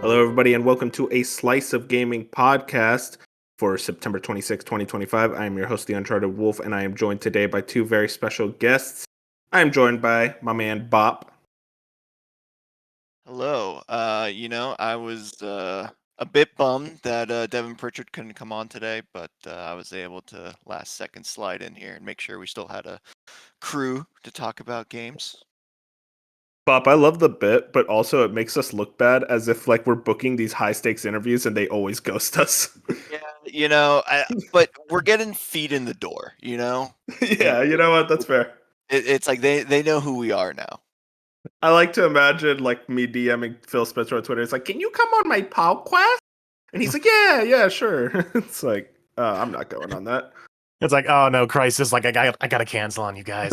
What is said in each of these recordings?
Hello, everybody, and welcome to a Slice of Gaming podcast for September 26, 2025. I am your host, the Uncharted Wolf, and I am joined today by two very special guests. I am joined by my man, Bop. Hello. I was a bit bummed that Devin Pritchard couldn't come on today, but I was able to last second slide in here and make sure we still had a crew to talk about games. Bop, I love the bit, but also it makes us look bad as if like we're booking these high stakes interviews and they always ghost us. Yeah, but we're getting feet in the door, Yeah, you know what? That's fair. It's like they know who we are now. I like to imagine like me DMing Phil Spencer on Twitter. It's like, can you come on my podcast? And he's like, yeah, sure. It's like, I'm not going on that. It's like, oh no, crisis! Like I gotta cancel on you guys.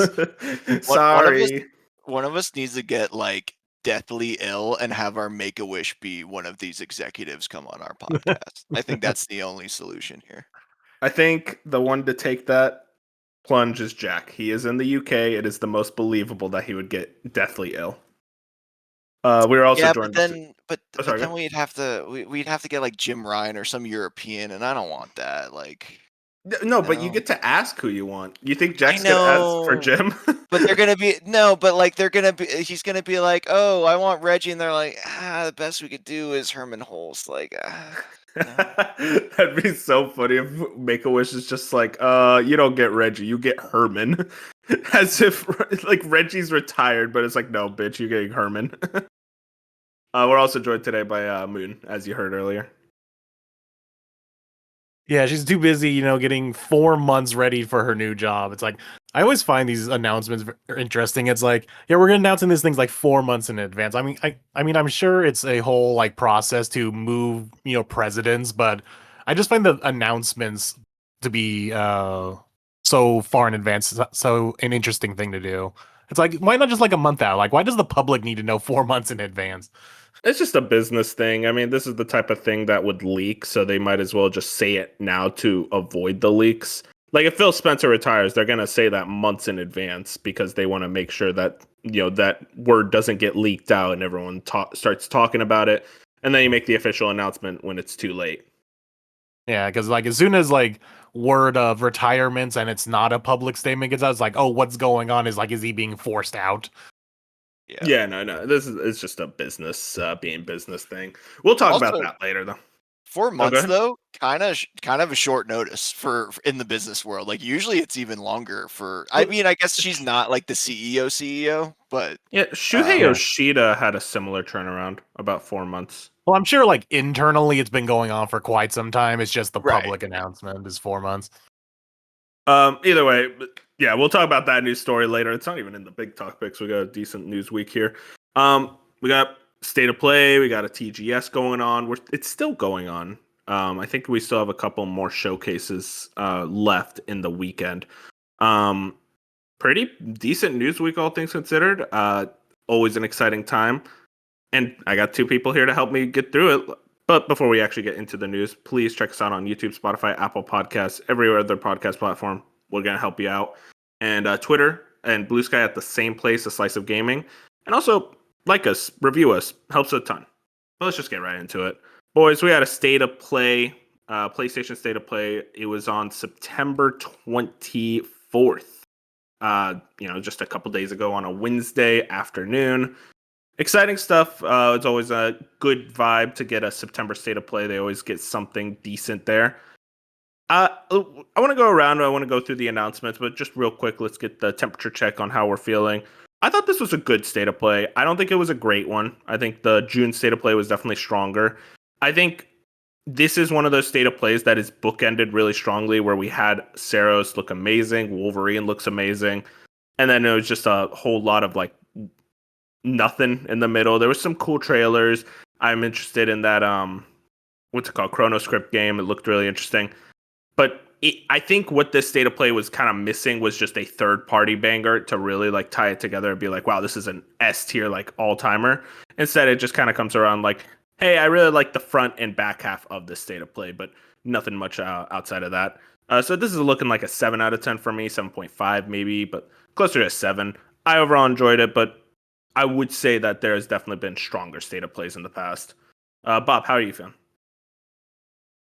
Sorry. One of us needs to get like deathly ill and have our Make-A-Wish be one of these executives come on our podcast. I think that's the only solution here. I think the one to take that plunge is Jack. He is in the UK. It is the most believable that he would get deathly ill. We're also joined. But then we'd have to get like Jim Ryan or some European, and I don't want that. Like, no, but you get to ask who you want. You think Jack's gonna ask for Jim? But they're gonna be he's gonna be like, oh, I want Reggie, and they're like, the best we could do is Herman Holst. Like, That'd be so funny if Make-A-Wish is just like, you don't get Reggie, you get Herman. As if like Reggie's retired, but it's like, no, bitch, you're getting Herman. We're also joined today by Moon, as you heard earlier. Yeah, she's too busy, getting 4 months ready for her new job. It's like, I always find these announcements interesting. It's like, yeah, we're announcing these things like 4 months in advance. I mean, I'm sure it's a whole like process to move, presidents, but I just find the announcements to be so far in advance, so an interesting thing to do. It's like, why not just like a month out? Like, why does the public need to know 4 months in advance? It's just a business thing. I mean, this is the type of thing that would leak, so they might as well just say it now to avoid the leaks. Like if Phil Spencer retires, they're going to say that months in advance because they want to make sure that, that word doesn't get leaked out and everyone starts talking about it. And then you make the official announcement when it's too late. Yeah, because like as soon as like word of retirements and it's not a public statement gets out, it's like, oh, what's going on? Is he being forced out? Yeah, no. It's just a business being business thing. We'll talk about that later, though. 4 months though, kind of a short notice for in the business world. Like usually it's even longer for. I mean, I guess she's not like the CEO, but yeah, Shuhei Yoshida had a similar turnaround, about 4 months. Well, I'm sure like internally it's been going on for quite some time. It's just the public announcement is 4 months. Either way, yeah, we'll talk about that news story later. It's not even in the big talk picks. We got a decent news week here. We got State of Play. We got a TGS going on. It's still going on. I think we still have a couple more showcases left in the weekend. Pretty decent news week, all things considered. Always an exciting time. And I got two people here to help me get through it. But before we actually get into the news, please check us out on YouTube, Spotify, Apple Podcasts, every other podcast platform. We're going to help you out. And Twitter and Blue Sky at the same place, A Slice of Gaming. And also, like us, review us. Helps a ton. But let's just get right into it. Boys, we had a State of Play, PlayStation State of Play. It was on September 24th. Just a couple days ago on a Wednesday afternoon. Exciting stuff. It's always a good vibe to get a September State of Play. They always get something decent there. I want to go around. I want to go through the announcements, but just real quick, let's get the temperature check on how we're feeling. I thought this was a good State of Play. I don't think it was a great one. I think the June State of Play was definitely stronger. I think this is one of those State of Plays that is bookended really strongly, where we had Saros look amazing, Wolverine looks amazing, and then it was just a whole lot of like nothing in the middle. There was some cool trailers. I'm interested in that what's it called, ChronoScript game. It looked really interesting. But I think what this State of Play was kind of missing was just a third party banger to really like tie it together and be like, wow, this is an S tier like all timer. Instead, it just kind of comes around like, hey, I really like the front and back half of this State of Play, but nothing much outside of that. So this is looking like a 7 out of 10 for me, 7.5 maybe, but closer to a 7. I overall enjoyed it, but I would say that there has definitely been stronger State of Plays in the past. Bob, how are you feeling?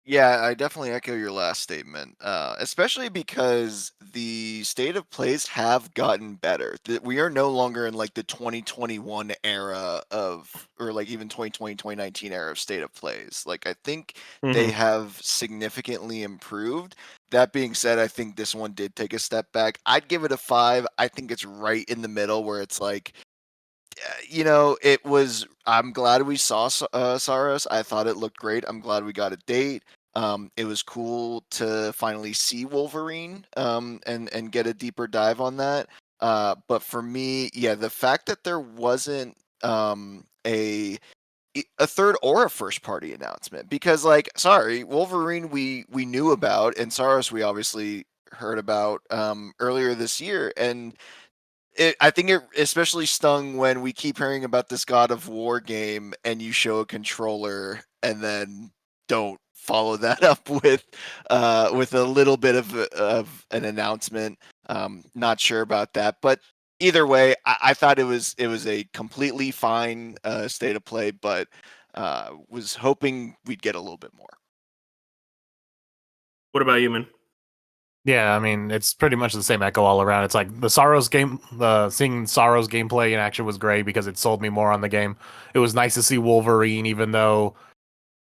Yeah, I definitely echo your last statement, especially because the state of plays have gotten better. We are no longer in like the 2021 era of, or like even 2020, 2019 era of state of plays. Like, I think they Mm-hmm. have significantly improved. That being said, I think this one did take a step back. I'd give it a 5. I think it's right in the middle where it's like, it was. I'm glad we saw Saros. I thought it looked great. I'm glad we got a date. It was cool to finally see Wolverine. And get a deeper dive on that. But for me, yeah, the fact that there wasn't a third or a first party announcement, because like, sorry, Wolverine we knew about, and Saros we obviously heard about earlier this year, and I think it especially stung when we keep hearing about this God of War game and you show a controller and then don't follow that up with a little bit of an announcement. Not sure about that, but either way, I thought it was a completely fine state of play, but was hoping we'd get a little bit more. What about you, man? Yeah, I mean, it's pretty much the same echo all around. It's like seeing Saros gameplay in action was great because it sold me more on the game. It was nice to see Wolverine, even though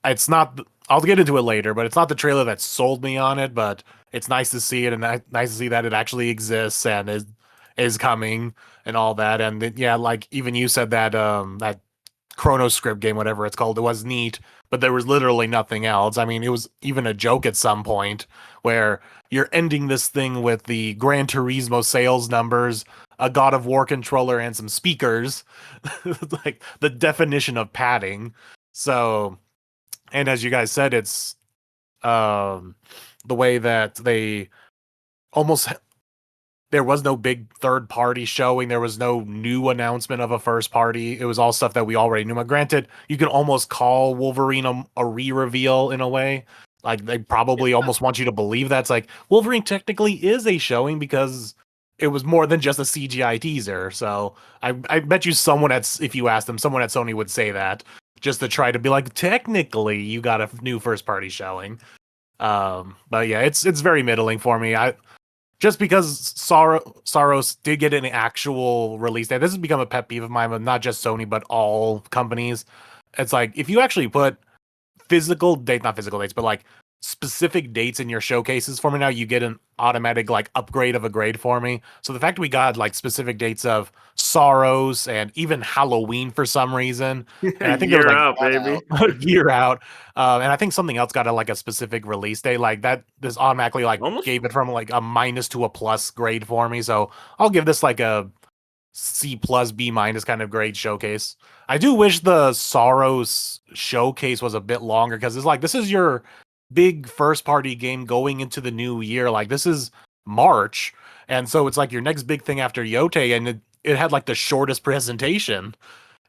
it's not. I'll get into it later, but it's not the trailer that sold me on it. But it's nice to see it, and nice to see that it actually exists and is coming and all that. And yeah, like even you said that Chrono Script game, whatever it's called, it was neat, but there was literally nothing else. I mean, it was even a joke at some point where you're ending this thing with the Gran Turismo sales numbers, a God of War controller, and some speakers. Like the definition of padding. So, and as you guys said, it's um the way that they almost there was no big third party showing. There was no new announcement of a first party. It was all stuff that we already knew. But granted, you can almost call Wolverine a re-reveal in a way. Like they probably almost want you to believe that's like Wolverine technically is a showing because it was more than just a CGI teaser. So I bet you if you asked them, someone at Sony would say that just to try to be like, technically you got a new first party showing. But yeah, it's very middling for me. Just because Saros did get an actual release date, this has become a pet peeve of mine, but not just Sony, but all companies. It's like if you actually put not physical dates, but like specific dates in your showcases for me now, you get an automatic like upgrade of a grade for me. So the fact we got like specific dates of Sorrows and even Halloween for some reason, and I think there was Year like out, baby. a year out, and I think something else got like a specific release date like that. This automatically like Almost. gave it from like a minus to a plus grade for me. So I'll give this like a C plus B minus kind of grade showcase. I do wish the Sorrows showcase was a bit longer because it's like this is your big first party game going into the new year. Like this is March, and so it's like your next big thing after Yote, and it had like the shortest presentation,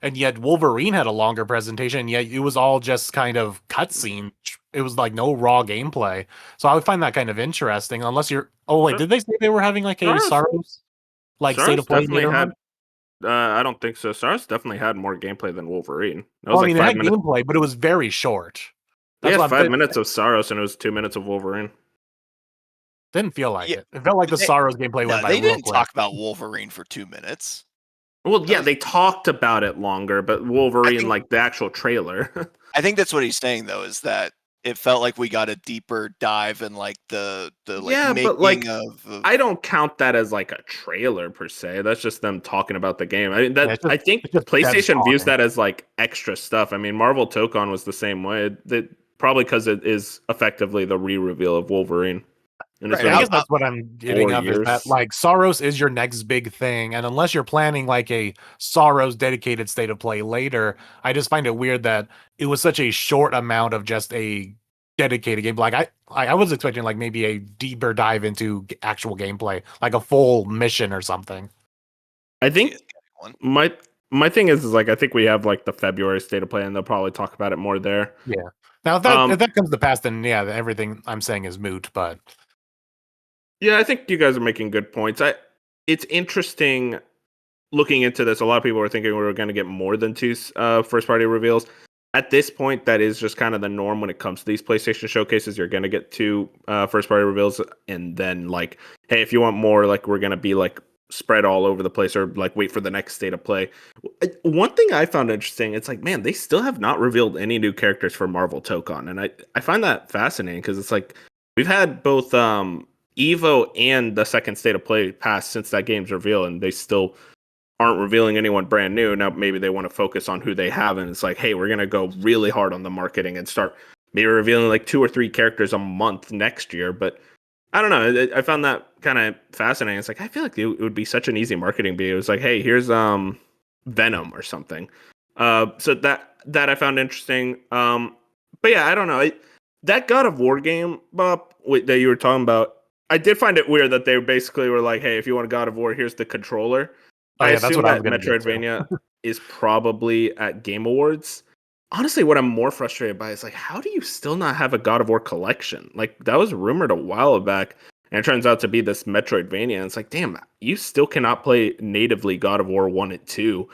and yet Wolverine had a longer presentation, and yet it was all just kind of cutscene. It was like no raw gameplay. So I would find that kind of interesting, unless you're. Oh wait, did they say they were having like a Sorrows? Like state Saros of play definitely later had. on? I don't think so. Saros definitely had more gaplay than Wolverine. That was Well, I like mean, it had 5 minutes. gameplay, but it was very short. We That's had what I'm 5 minutes of Saros, and it was 2 minutes of Wolverine. didn't feel like Yeah, it. It felt like the they, Saros gameplay no, went by they real didn't quick. talk about Wolverine for 2 minutes. Well, yeah, was- they talked about it longer, but Wolverine, like the actual trailer. I think that's what he's saying though, is that it felt like we got a deeper dive in like the like Yeah, but making like of I don't count that as like a trailer per se. That's just them talking about the game. I mean, Yeah, I think it's just devs PlayStation views talking. that as like extra stuff. I mean, Marvel Tokon was the same way. Probably because it is effectively the re-reveal of Wolverine, and it's Right, been I like guess that's what I'm getting 4 of is that years. like Saros is your next big thing, and unless you're planning like a Saros dedicated state of play later, I just find it weird that it was such a short amount of just a dedicated game. Like I was expecting like maybe a deeper dive into actual gameplay, like a full mission or something. I see think it one. my thing is like I think we have like the February state of play, and they'll probably talk about it more there. Yeah. Now if that comes to pass, then yeah, everything I'm saying is moot. But Yeah, I think you guys are making good points. It's interesting looking into this. A lot of people were thinking we were going to get more than two first party reveals. at this point, that is just kind of the norm when it comes to these PlayStation showcases. You're gonna get 2 first party reveals, and then like, hey, if you want more, like we're gonna be like spread all over the place, or like wait for the next state of play. One thing I found interesting, it's like, man, they still have not revealed any new characters for Marvel Tokon, and I find that fascinating because it's like we've had both Evo and the second state of play pass since that game's reveal, and they still aren't revealing anyone brand new. Now maybe they want to focus on who they have, and it's like, hey, we're gonna go really hard on the marketing and start maybe revealing like 2 or 3 characters a month next year. But I don't know. I found that kind of fascinating. It's like I feel like it would be such an easy marketing beat. It was like, hey, here's Venom or something. So that I found interesting. But yeah, I don't know. That God of War game, Bob, that you were talking about, I did find it weird that they basically were like, hey, if you want a God of War, here's the controller. Oh, I yeah, that's assume what I was that going to get to. Metroidvania is probably at Game Awards. Honestly, what I'm more frustrated by is like, how do you still not have a God of War collection? Like that was rumored a while back, and it turns out to be this Metroidvania. And it's like, damn, you still cannot play natively God of War 1 and 2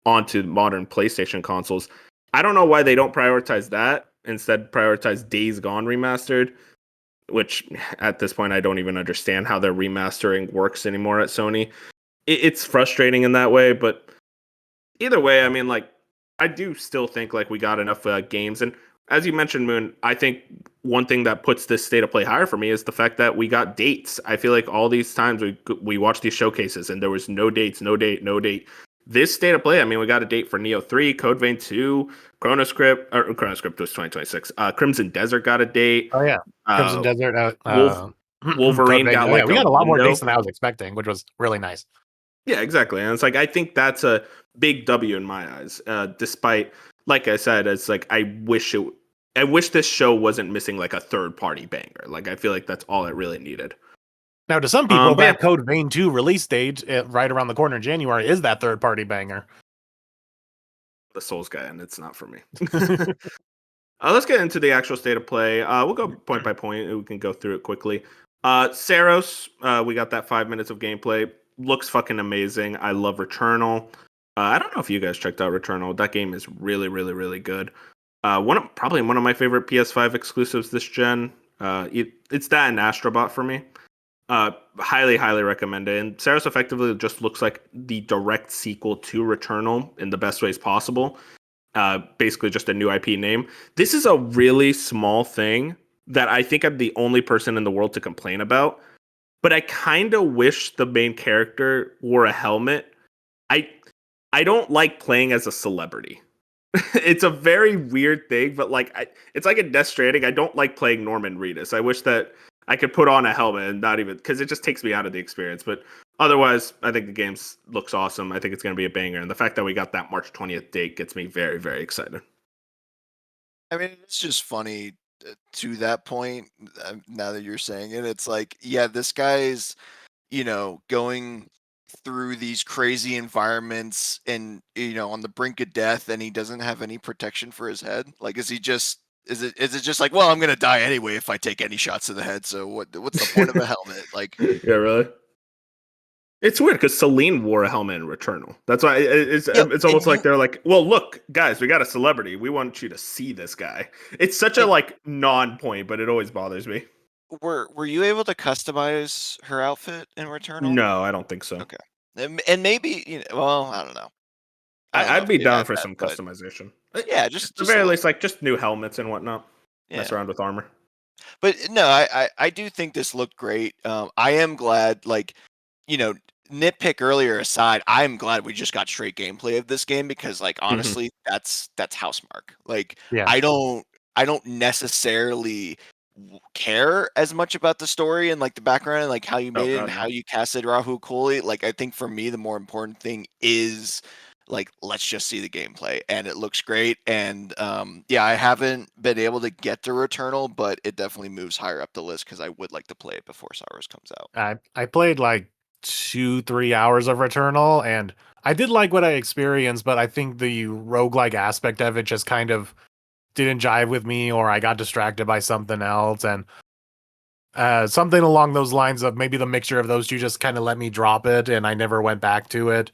onto modern PlayStation consoles. I don't know why they don't prioritize that. Instead, prioritize Days Gone remastered, which at this point I don't even understand how their remastering works anymore at Sony. It's frustrating in that way, but either way, I mean, like, I do still think like we got enough games, and as you mentioned, Moon, I think one thing that puts this state of play higher for me is the fact that we got dates. I feel like all these times we watched these showcases and there was no dates, no date, no date. This state of play, I mean, we got a date for Neo 3, Code Vein 2, Chronoscript was 2026. Crimson Desert got a date. Oh yeah, Crimson Desert. Wolverine got like we got a lot more window. dates than I was expecting, which was really nice. Yeah, exactly. And it's like I think that's a big W in my eyes. Despite, like I said, it's like I wish this show wasn't missing like a third party banger. Like I feel like that's all it really needed. Now, to some people, that yeah. Code Vein 2 release date right around the corner in January is that third party banger. The Souls guy, and it's not for me. Let's get into the actual state of play. We'll go point by point. We can go through it quickly. Saros, we got that 5 minutes of gameplay. Looks fucking amazing. I love Returnal. I don't know if you guys checked out Returnal. That game is really, really, really good. Probably one of my favorite PS5 exclusives this gen. It's that and Astrobot for me. Highly, highly recommend it. And Saros effectively just looks like the direct sequel to Returnal in the best ways possible. Basically just a new IP name. This is a really small thing that I think I'm the only person in the world to complain about. But I kind of wish the main character wore a helmet. I don't like playing as a celebrity. It's a very weird thing, but like it's like in Death Stranding. I don't like playing Norman Reedus. I wish that I could put on a helmet and not even, because it just takes me out of the experience. But otherwise, I think the game looks awesome. I think it's going to be a banger, and the fact that we got that March 20th date gets me very, very excited. I mean, it's just funny to that point. Now that you're saying it, it's like, yeah, this guy's, going through these crazy environments and, on the brink of death, and he doesn't have any protection for his head. Like, is it just like, well, I'm gonna die anyway if I take any shots to the head, so what's the point of a helmet? Like, yeah, really. It's weird because Celine wore a helmet in Returnal. That's why it's almost like they're like, well, look, guys, we got a celebrity. We want you to see this guy. It's such a like non-point, but it always bothers me. Were you able to customize her outfit in Returnal? No, I don't think so. Okay, and maybe well, I don't know. I'd be down for some customization. Yeah, just at the very least, like just new helmets and whatnot. Yeah. Mess around with armor. But no, I do think this looked great. I am glad, like, nitpick earlier aside, I'm glad we just got straight gameplay of this game because, like, honestly, that's housemark. Like, Yeah. I don't necessarily care as much about the story and like the background and like how you made it and how you casted Rahul Kohli. Like, I think for me the more important thing is like, let's just see the gameplay, and it looks great. And yeah, I haven't been able to get to Returnal, but it definitely moves higher up the list because I would like to play it before Saros comes out. I played like 2-3 hours of Returnal, and I did like what I experienced, but I think the roguelike aspect of it just kind of didn't jive with me, or I got distracted by something else, and something along those lines of maybe the mixture of those two just kind of let me drop it, and I never went back to it.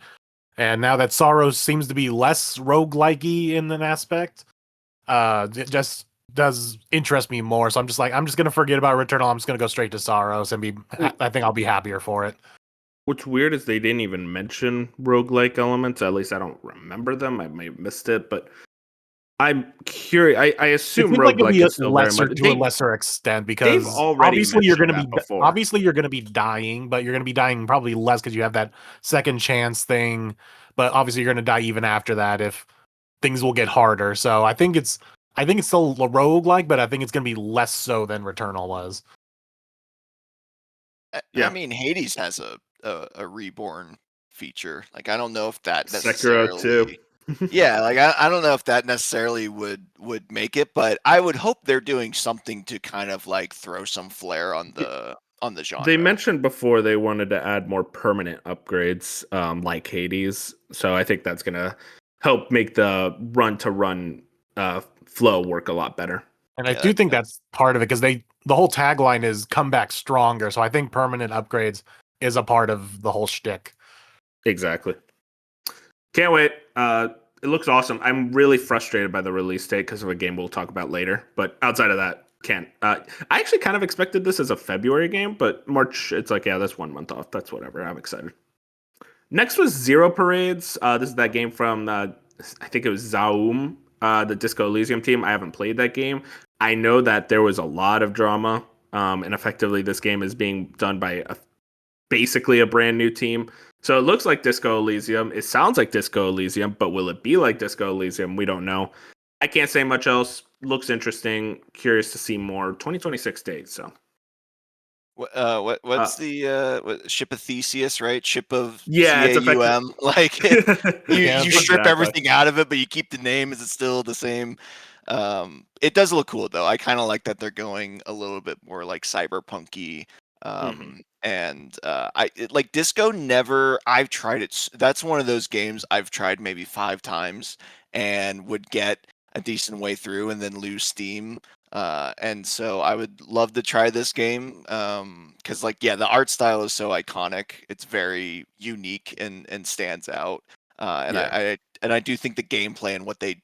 And now that Saros seems to be less roguelike-y in an aspect, just does interest me more. So I'm just like, I'm just gonna forget about Returnal. I'm just gonna go straight to Saros and I think I'll be happier for it. What's weird is they didn't even mention roguelike elements. At least I don't remember them. I may have missed it, but I'm curious. I It assume seems like it'll be roguelike a is still very lesser much. to a lesser extent They've because already mentioned that before. obviously you're gonna be dying, but you're gonna be dying probably less because you have that second chance thing. But obviously you're gonna die even after that if things will get harder. So I think it's still a roguelike, but I think it's gonna be less so than Returnal was. I Yeah. mean, Hades has a reborn feature. Like, I don't know if that Sekiro too. necessarily. Yeah, like I don't know if that necessarily would make it, but I would hope they're doing something to kind of like throw some flair on the genre. They mentioned before they wanted to add more permanent upgrades, like Hades. So I think that's gonna help make the run to run flow work a lot better. And I Yeah, do think that's part of it because the whole tagline is come back stronger. So I think permanent upgrades is a part of the whole shtick. Exactly. Can't wait. It looks awesome. I'm really frustrated by the release date because of a game we'll talk about later. But outside of that, can't. I actually kind of expected this as a February game, but March, it's like, yeah, that's 1 month off. That's whatever. I'm excited. Next was Zero Parades. This is that game from, I think it was Zaum, the Disco Elysium team. I haven't played that game. I know that there was a lot of drama, and effectively this game is being done by basically a brand new team. So it looks like Disco Elysium. It sounds like Disco Elysium, but will it be like Disco Elysium? We don't know. I can't say much else. Looks interesting. Curious to see more. 2026 dates. So what's the Ship of Theseus, right? Ship of yeah, it's effective. CAUM. Like you Yeah, you strip exactly. everything out of it, but you keep the name. Is it still the same? It does look cool though. I kind of like that they're going a little bit more like cyberpunky. And like Disco never. I've tried it. That's one of those games I've tried maybe 5 times and would get a decent way through and then lose steam. And so I would love to try this game because, like, yeah, the art style is so iconic. It's very unique and stands out. And Yeah. I do think the gameplay and what they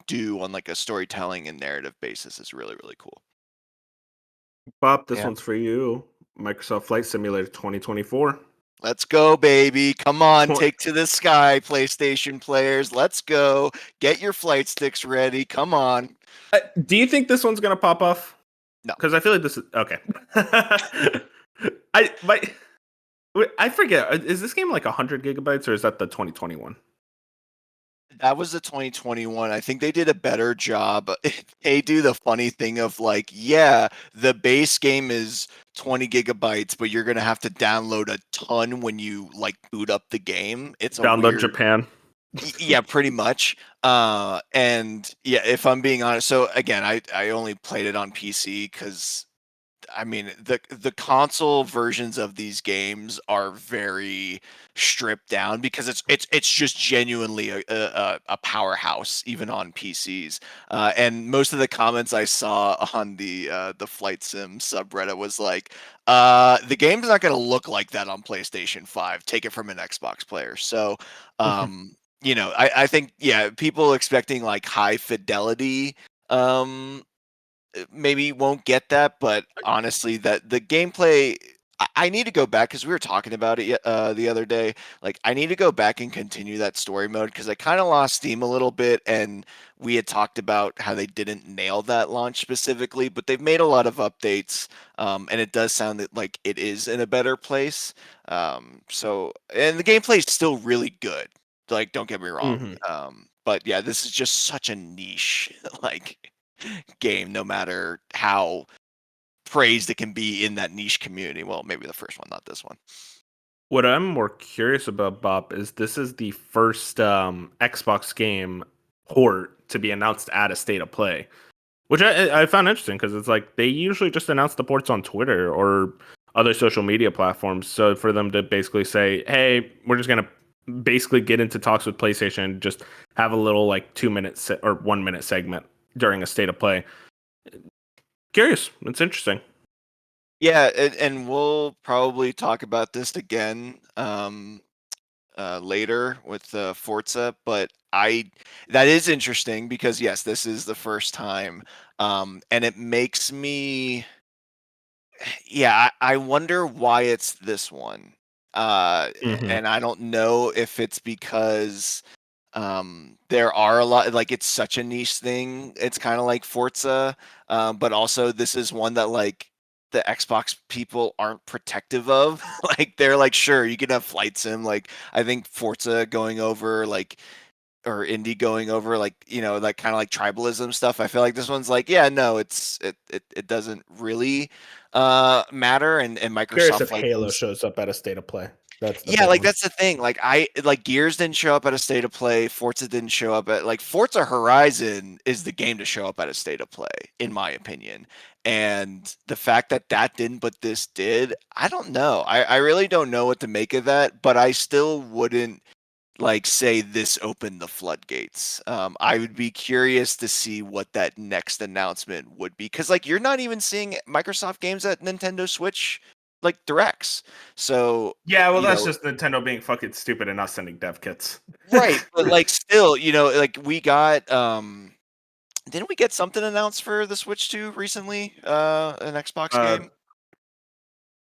do on like a storytelling and narrative basis is really really cool. Bob, this Yeah. one's for you. Microsoft Flight Simulator 2024. Let's go, baby. Come on, Tw- take to the sky, PlayStation players. Let's go. Get your flight sticks ready. Come on. Do you think this one's gonna pop off? No. Because I feel like this is okay. I my, I forget. Is this game like 100 gigabytes or is that the 2021? That was the 2021. I think they did a better job. They do the funny thing of like, yeah, the base game is 20 gigabytes, but you're gonna have to download a ton when you like boot up the game. It's a Download weird, Japan. yeah, pretty much. And yeah, if I'm being honest, so again, I only played it on PC because I mean, the console versions of these games are very stripped down because it's just genuinely a powerhouse even on PCs. And most of the comments I saw on the Flight Sim subreddit was like, the game's not going to look like that on PlayStation 5. Take it from an Xbox player. So, I think yeah, people expecting like high fidelity. Maybe won't get that, but honestly, that the gameplay, I need to go back because we were talking about it the other day. Like, I need to go back and continue that story mode because I kind of lost steam a little bit, and we had talked about how they didn't nail that launch specifically, but they've made a lot of updates, and it does sound like it is in a better place. And the gameplay is still really good. Like, don't get me wrong. But yeah, this is just such a niche, like game, no matter how praised it can be in that niche community. Well, maybe the first one, not this one. What I'm more curious about, Bob, is this is the first Xbox game port to be announced at a state of play, which I found interesting because it's like they usually just announce the ports on Twitter or other social media platforms. So for them to basically say, hey, we're just going to basically get into talks with PlayStation and just have a little like 2 minute or 1 minute segment during a state of play. Curious. It's interesting. Yeah, and we'll probably talk about this again later with Forza, but that is interesting because yes, this is the first time, and it makes me, yeah, I wonder why it's this one, Mhm. and I don't know if it's because there are a lot, like it's such a niche thing. It's kind of like Forza, but also this is one that like the Xbox people aren't protective of. Like they're like, sure, you can have flight sim. Like I think Forza going over like or indie going over like like kind of like tribalism stuff. I feel like this one's like, yeah, no, it doesn't really matter, and Curious if Microsoft like Halo was. shows up at a state of play. That's the Yeah, big like one. that's the thing. Like Gears didn't show up at a state of play. Forza didn't show up at like Forza Horizon is the game to show up at a state of play, in my opinion. And the fact that that didn't, but this did, I don't know. I really don't know what to make of that. But I still wouldn't like say this opened the floodgates. I would be curious to see what that next announcement would be, because like you're not even seeing Microsoft games at Nintendo Switch like directs. So Yeah, well, that's just Nintendo being fucking stupid and not sending dev kits. right, but like still, like we got didn't we get something announced for the Switch 2 recently? An Xbox uh, game?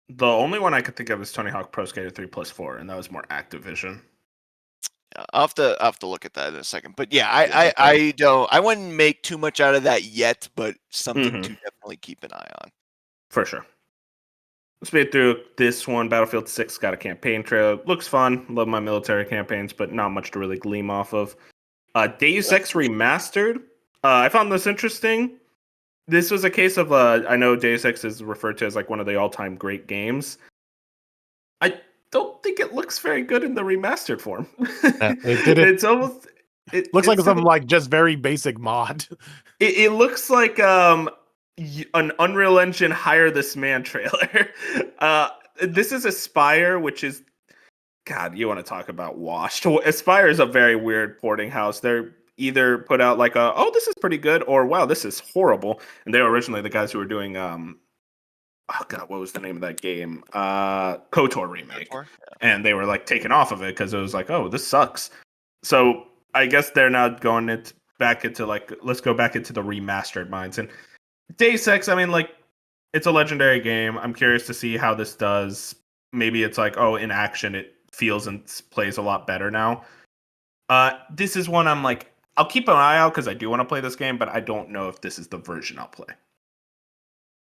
the only one I could think of is Tony Hawk Pro Skater 3 plus 4, and that was more Activision. I'll have to look at that in a second. But yeah, Yeah, no problem. I wouldn't make too much out of that yet, but something Mhm, to definitely keep an eye on. for sure. Let's made through this one. Battlefield 6 got a campaign trailer. Looks fun. Love my military campaigns, but not much to really gleam off of. Deus Ex Remastered. I found this interesting. This was a case of I know Deus Ex is referred to as like one of the all-time great games. I don't think it looks very good in the remastered form. Yeah, it did it. It's almost Looks like it's to some the like just very basic mod. it looks like an Unreal Engine hire this man trailer. This is Aspire, which is God, you want to talk about washed. Aspire is a very weird porting house. They're either put out like oh, this is pretty good, or wow, this is horrible. And they were originally the guys who were doing oh god, what was the name of that game? KOTOR remake. KOTOR? And they were like taken off of it because it was like, oh, this sucks. So I guess they're now going it back into like, let's go back into the remastered minds. And Deus Ex, I mean, like, it's a legendary game. I'm curious to see how this does. Maybe it's like, oh, in action, it feels and plays a lot better now. This is one I'm like, I'll keep an eye out because I do want to play this game, but I don't know if this is the version I'll play.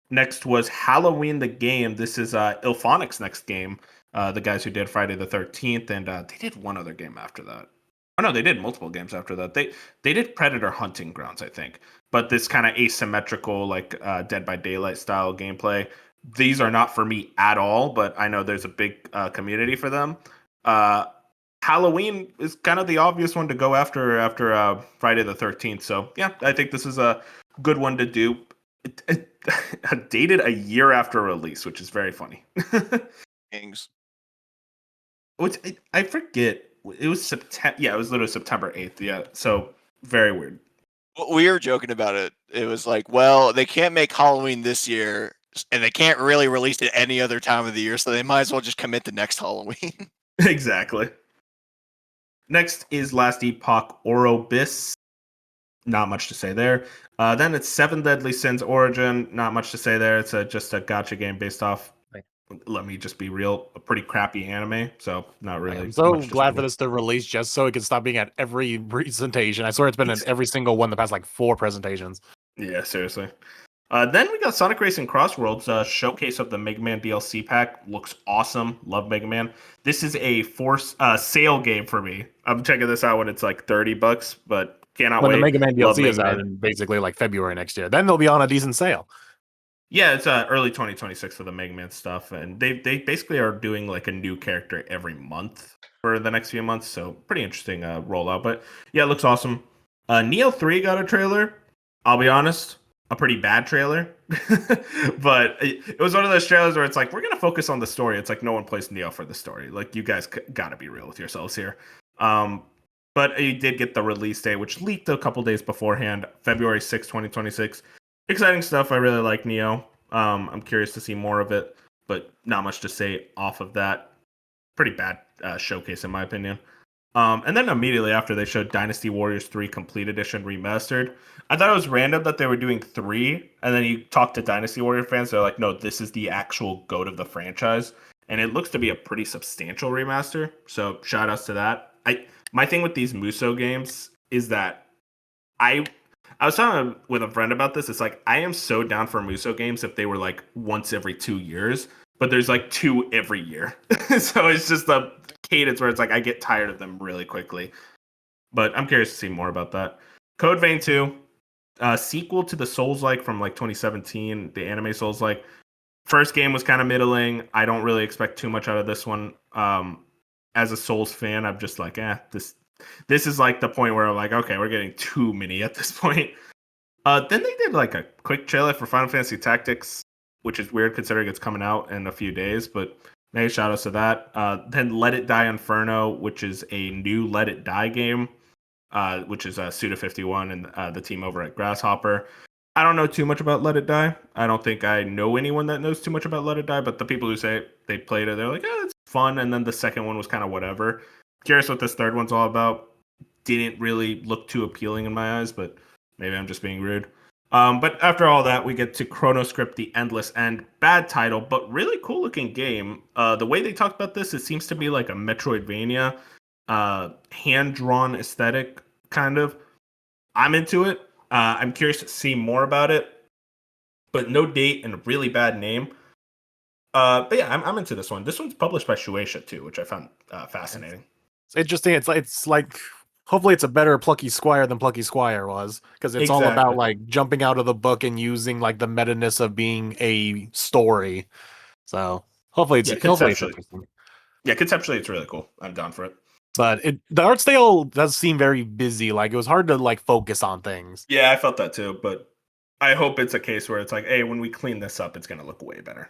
Next was Halloween the game. This is Ilphonic's next game. The guys who did Friday the 13th, and they did one other game after that. Oh no, they did multiple games after that. They did Predator Hunting Grounds, I think. But this kind of asymmetrical, like Dead by Daylight style gameplay. These are not for me at all, but I know there's a big community for them. Halloween is kind of the obvious one to go after Friday the 13th. So yeah, I think this is a good one to do. It dated a year after release, which is very funny. Kings. Which I forget. It was September. Yeah, it was literally September 8th. Yeah, so very weird. We were joking about it. It was like, well, they can't make Halloween this year, and they can't really release it any other time of the year, so they might as well just commit to next Halloween. Exactly. Next is Last Epoch Orobis. Not much to say there. Then it's Seven Deadly Sins Origin. Not much to say there. It's just a gacha game based off, let me just be real, a pretty crappy anime. So not really. I'm so much to glad say for this to release just so it can stop being at every presentation. I swear it's been at every single one the past like 4 presentations. Yeah, seriously. Then we got Sonic Racing Crossworlds, showcase of the Mega Man DLC pack. Looks awesome. Love Mega Man. This is a sale game for me. I'm checking this out when it's like $30, but cannot When wait. the Mega Man Love DLC is Mega out Man. in basically like February next year, then they'll be on a decent sale. Yeah, it's early 2026 for the Mega Man stuff, and they basically are doing like a new character every month for the next few months. So pretty interesting rollout. But yeah, it looks awesome. Neo 3 got a trailer. I'll be honest, a pretty bad trailer, but it was one of those trailers where it's like, we're gonna focus on the story. It's like no one plays Neo for the story. Like, you guys gotta be real with yourselves here. But it did get the release date, which leaked a couple days beforehand, February 6, 2026. Exciting stuff. I really like Neo. I'm curious to see more of it, but not much to say off of that. pretty bad showcase in my opinion. And then immediately after they showed Dynasty Warriors 3 Complete Edition Remastered. I thought it was random that they were doing 3, and then you talk to Dynasty Warrior fans, they're like, no, this is the actual GOAT of the franchise. And it looks to be a pretty substantial remaster. So shout outs to that. My thing with these Muso games is that I was talking with a friend about this. It's like I am so down for Muso games if they were like once every 2 years, but there's like 2 every year. So it's just a cadence where it's like I get tired of them really quickly. But I'm curious to see more about that. Code Vein 2, sequel to the Souls-like from like 2017, the anime Souls-like. First game was kind of middling. I don't really expect too much out of this one. As a Souls fan, I'm just like, this is like the point where I'm like, okay, we're getting too many at this point. Then they did like a quick trailer for Final Fantasy Tactics, which is weird considering it's coming out in a few days, but hey, shout outs to that. Then Let It Die Inferno, which is a new Let It Die game, which is Suda51 and the team over at Grasshopper. I don't know too much about Let It Die. I don't think I know anyone that knows too much about Let It Die, but the people who say they played it, they're like, it's fun. And then the second one was kind of whatever. Curious what this third one's all about. Didn't really look too appealing in my eyes, but maybe I'm just being rude. But after all that, we get to Chronoscript: The Endless End. Bad title, but really cool looking game. The way they talked about this, it seems to be like a Metroidvania, hand-drawn aesthetic, kind of. I'm into it. I'm curious to see more about it, but no date and a really bad name. But yeah, I'm into this one. This one's published by Shueisha too, which I found fascinating. It's interesting. It's like hopefully it's a better Plucky Squire than Plucky Squire was, because it's all about like jumping out of the book and using like the meta-ness of being a story. So hopefully it's interesting. Yeah, conceptually it's really cool. I'm down for it. But the art style does seem very busy. Like it was hard to like focus on things. Yeah, I felt that too. But I hope it's a case where it's like, hey, when we clean this up, it's gonna look way better.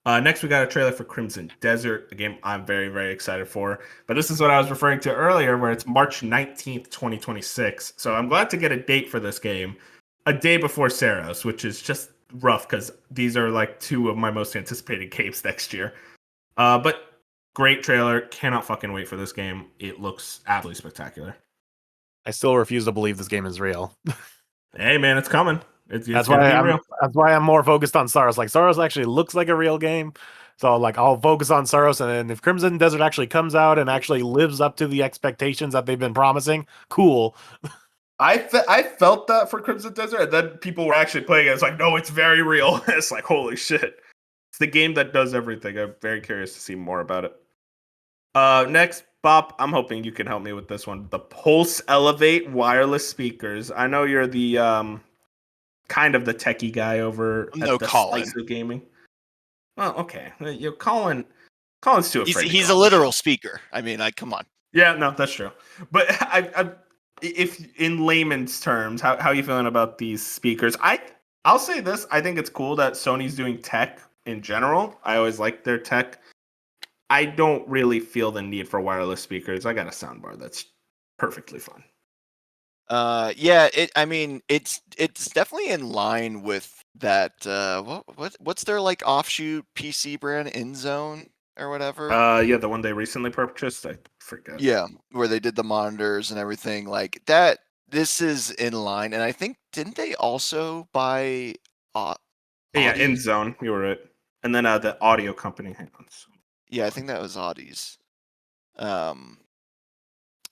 Next, we got a trailer for Crimson Desert, a game I'm very, very excited for. But this is what I was referring to earlier, where it's March 19th, 2026. So I'm glad to get a date for this game, a day before Saros, which is just rough because these are like 2 of my most anticipated games next year. But great trailer. Cannot fucking wait for this game. It looks absolutely spectacular. I still refuse to believe this game is real. Hey, man, it's coming. That's why I'm more focused on Saros. Like Saros actually looks like a real game, so like I'll focus on Saros. And then if Crimson Desert actually comes out and actually lives up to the expectations that they've been promising, cool. I felt that for Crimson Desert, and then people were actually playing it. It's like, no, it's very real. It's like, holy shit. It's the game that does everything. I'm very curious to see more about it. Next, Bob, I'm hoping you can help me with this one. The Pulse Elevate wireless speakers. I know you're the kind of the techie guy over at the Slice of Gaming. Well, okay. Colin's too afraid. He's a literal speaker. I mean, come on. Yeah, no, that's true. But if in layman's terms, how are you feeling about these speakers? I'll say this. I think it's cool that Sony's doing tech in general. I always like their tech. I don't really feel the need for wireless speakers. I got a soundbar that's perfectly fine. Yeah, it's definitely in line with that. What's their like offshoot PC brand, InZone or whatever? Yeah, the one they recently purchased. I forget. Yeah, where they did the monitors and everything like that. This is in line, and I think didn't they also buy? Yeah, InZone. You were right. And then the audio company. Hang on. Yeah, I think that was Audis.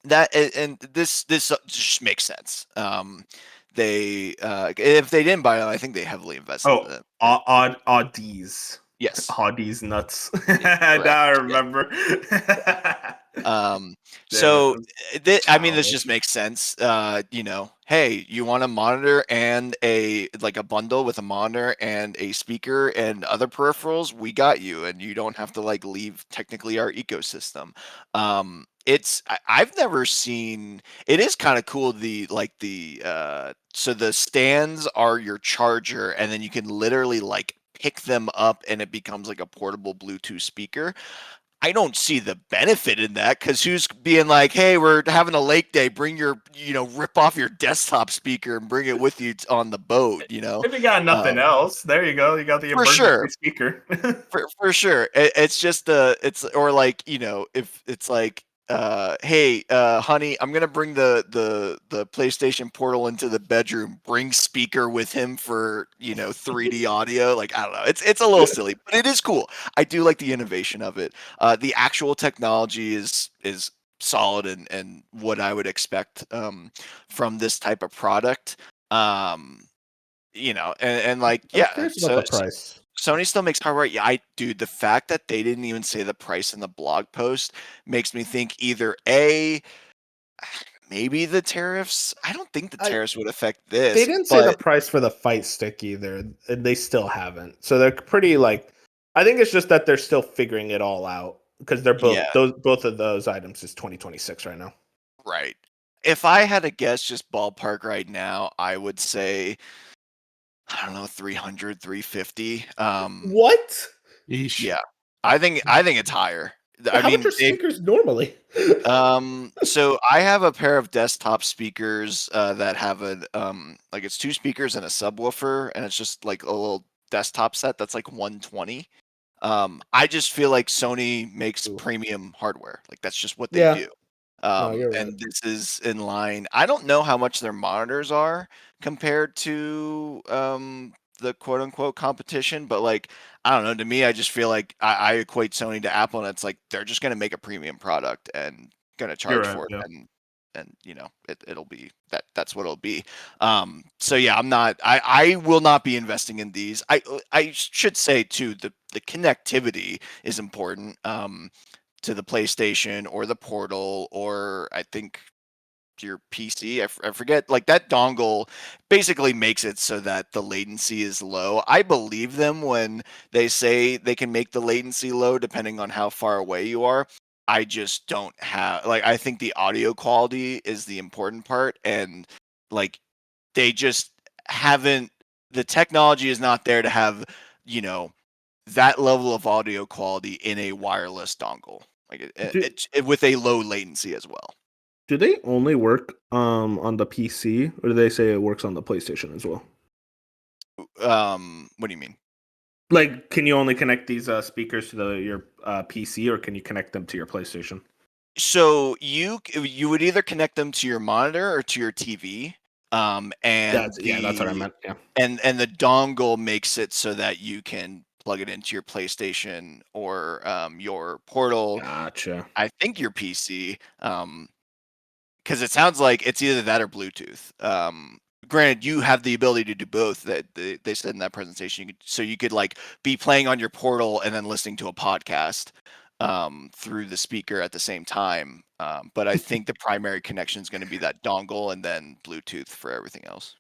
That and this just makes sense. They if they didn't buy it, I think they heavily invested in it. Audis. Yes. Audis nuts. Yeah, now I remember. So this just makes sense. Hey, you want a monitor and a bundle with a monitor and a speaker and other peripherals, we got you, and you don't have to like leave technically our ecosystem. I've never seen. It is kind of cool. So the stands are your charger, and then you can literally like pick them up, and it becomes like a portable Bluetooth speaker. I don't see the benefit in that because who's being like, hey, we're having a lake day, bring your, rip off your desktop speaker and bring it with you on the boat, If you got nothing else, there you go. You got the For emergency sure. speaker. For sure. It's just or like, if it's like, hey, honey, I'm gonna bring the PlayStation Portal into the bedroom. Bring speaker with him for 3D audio. Like I don't know. It's a little silly, but it is cool. I do like the innovation of it. The actual technology is solid and what I would expect from this type of product. And like I'm yeah, curious about the price. Sony still makes hardware. Yeah, dude, the fact that they didn't even say the price in the blog post makes me think either A, maybe the tariffs. I don't think the tariffs would affect They this, didn't say the but price for the fight stick either, and they still haven't. So they're pretty like. I think it's just that they're still figuring it all out because they're yeah, both of those items is 2026 right now. right. If I had to guess just ballpark right now, I would say I don't know, 300, 350. What? Yeesh. Yeah. I think it's higher. I How much mean, are speakers normally? so I have a pair of desktop speakers that have like it's two speakers and a subwoofer, and it's just like a little desktop set that's like 120. I just feel like Sony makes Ooh. premium hardware. Like that's just what they Yeah. do. No, you're right. And this is in line. I don't know how much their monitors are compared to the quote unquote competition, but like I don't know. To me, I just feel like I equate Sony to Apple, and it's like they're just going to make a premium product and going to You're charge right. for it, Yeah. and it'll be that's what it'll be. So yeah, I will not be investing in these. I should say too, the connectivity is important. To the PlayStation or the Portal or I think your PC. I forget. Like that dongle basically makes it so that the latency is low. I believe them when they say they can make the latency low depending on how far away you are. I just don't have like I think the audio quality is the important part and like they just haven't the technology is not there to have, you know, that level of audio quality in a wireless dongle, like Do, with a low latency as well. do they only work on the PC, or do they say it works on the PlayStation as well? What do you mean? Like, can you only connect these speakers to your PC, or can you connect them to your PlayStation? So you would either connect them to your monitor or to your TV. And That's what I meant. Yeah. and the dongle makes it so that you can plug it into your PlayStation or your Portal. Gotcha. I think your PC. Because it sounds like it's either that or Bluetooth. Granted, you have the ability to do both. That they said in that presentation, you could like be playing on your Portal and then listening to a podcast through the speaker at the same time. But I think the primary connection is going to be that dongle and then Bluetooth for everything else.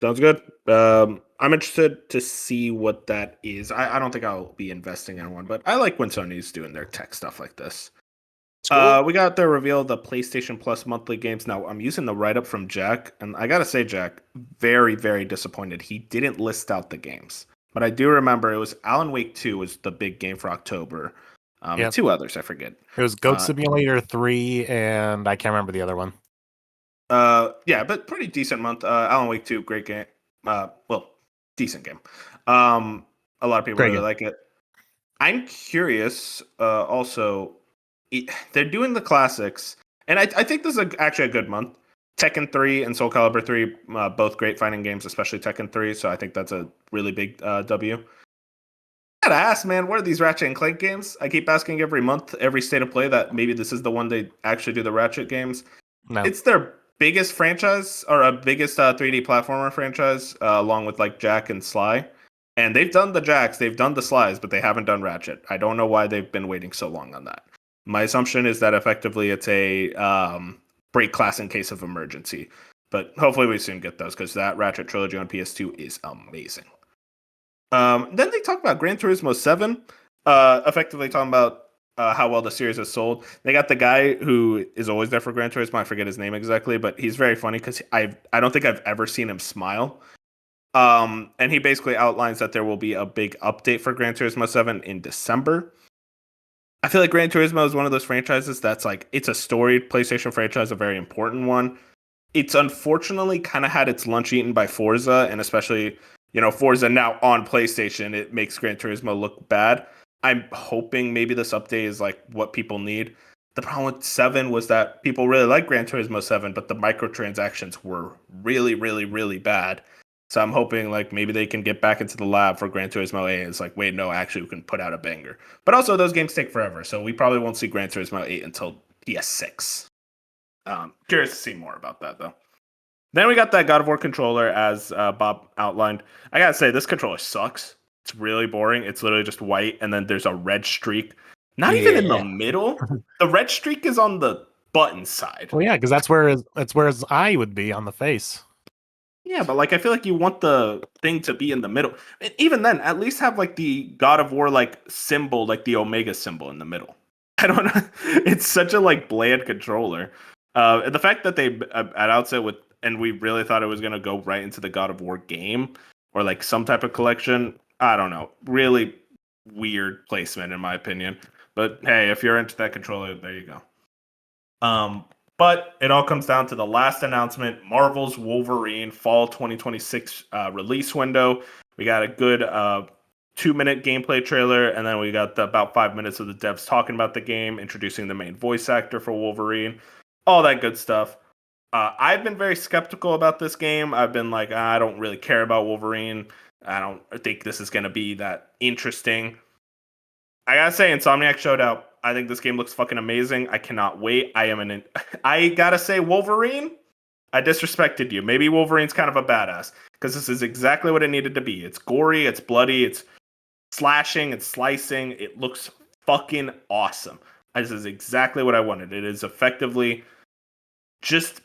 Sounds good. I'm interested to see what that is. I don't think I'll be investing in one, but I like when Sony's doing their tech stuff like this. It's cool. We got the reveal of the PlayStation Plus monthly games. Now, I'm using the write up from Jack, and I gotta say, Jack, very, very disappointed. He didn't list out the games, but I do remember it was Alan Wake 2 was the big game for October. Yep. And two others, I forget. It was Goat Simulator 3, and I can't remember the other one. Yeah, but pretty decent month. Alan Wake 2, great game. Well, decent game. A lot of people really like it. I'm curious. Also, they're doing the classics, and I think this is actually a good month. Tekken 3 and Soul Calibur 3, both great fighting games, especially Tekken 3. So I think that's a really big W. I gotta ask, man, what are these Ratchet and Clank games? I keep asking every month, every state of play, that maybe this is the one they actually do the Ratchet games. No. It's their biggest franchise, or a biggest 3D platformer franchise, along with like Jack and Sly. And they've done the Jacks, they've done the Slies, but they haven't done Ratchet. I don't know why they've been waiting so long on that. My assumption is that effectively it's a break class in case of emergency. But hopefully we soon get those, because that Ratchet trilogy on PS2 is amazing. Then they talk about Gran Turismo 7, effectively talking about how well the series has sold. They got the guy who is always there for Gran Turismo. I forget his name exactly, but he's very funny because I don't think I've ever seen him smile. And he basically outlines that there will be a big update for Gran Turismo 7 in December. I feel like Gran Turismo is one of those franchises that's like it's a storied PlayStation franchise, a very important one. It's unfortunately kind of had its lunch eaten by Forza, and especially, Forza now on PlayStation, it makes Gran Turismo look bad. I'm hoping maybe this update is like what people need. The problem with 7 was that people really like Gran Turismo 7, but the microtransactions were really, really, really bad. So I'm hoping like maybe they can get back into the lab for Gran Turismo 8. It's like, wait, no, actually we can put out a banger. But also those games take forever, so we probably won't see Gran Turismo 8 until PS6. Curious to see more about that though. Then we got that God of War controller, as Bob outlined. I gotta say, this controller sucks. It's really boring. It's literally just white, and then there's a red streak. Not even in the middle. The red streak is on the button side. Well, yeah, because that's where his eye would be on the face. Yeah, but like I feel like you want the thing to be in the middle. And even then, at least have like the God of War like symbol, like the Omega symbol in the middle. I don't know. It's such a like bland controller. The fact that they at outset with and we really thought it was gonna go right into the God of War game or like some type of collection. I don't know. Really weird placement in my opinion. But hey, if you're into that controller, there you go. But it all comes down to the last announcement, Marvel's Wolverine Fall 2026 release window. We got a good 2-minute gameplay trailer, and then we got about 5 minutes of the devs talking about the game, introducing the main voice actor for Wolverine, all that good stuff. I've been very skeptical about this game. I've been like, I don't really care about Wolverine. I don't think this is going to be that interesting. I gotta say, Insomniac showed out. I think this game looks fucking amazing. I cannot wait. I gotta say, Wolverine, I disrespected you. Maybe Wolverine's kind of a badass because this is exactly what it needed to be. It's gory, it's bloody, it's slashing, it's slicing. It looks fucking awesome. This is exactly what I wanted. It is effectively just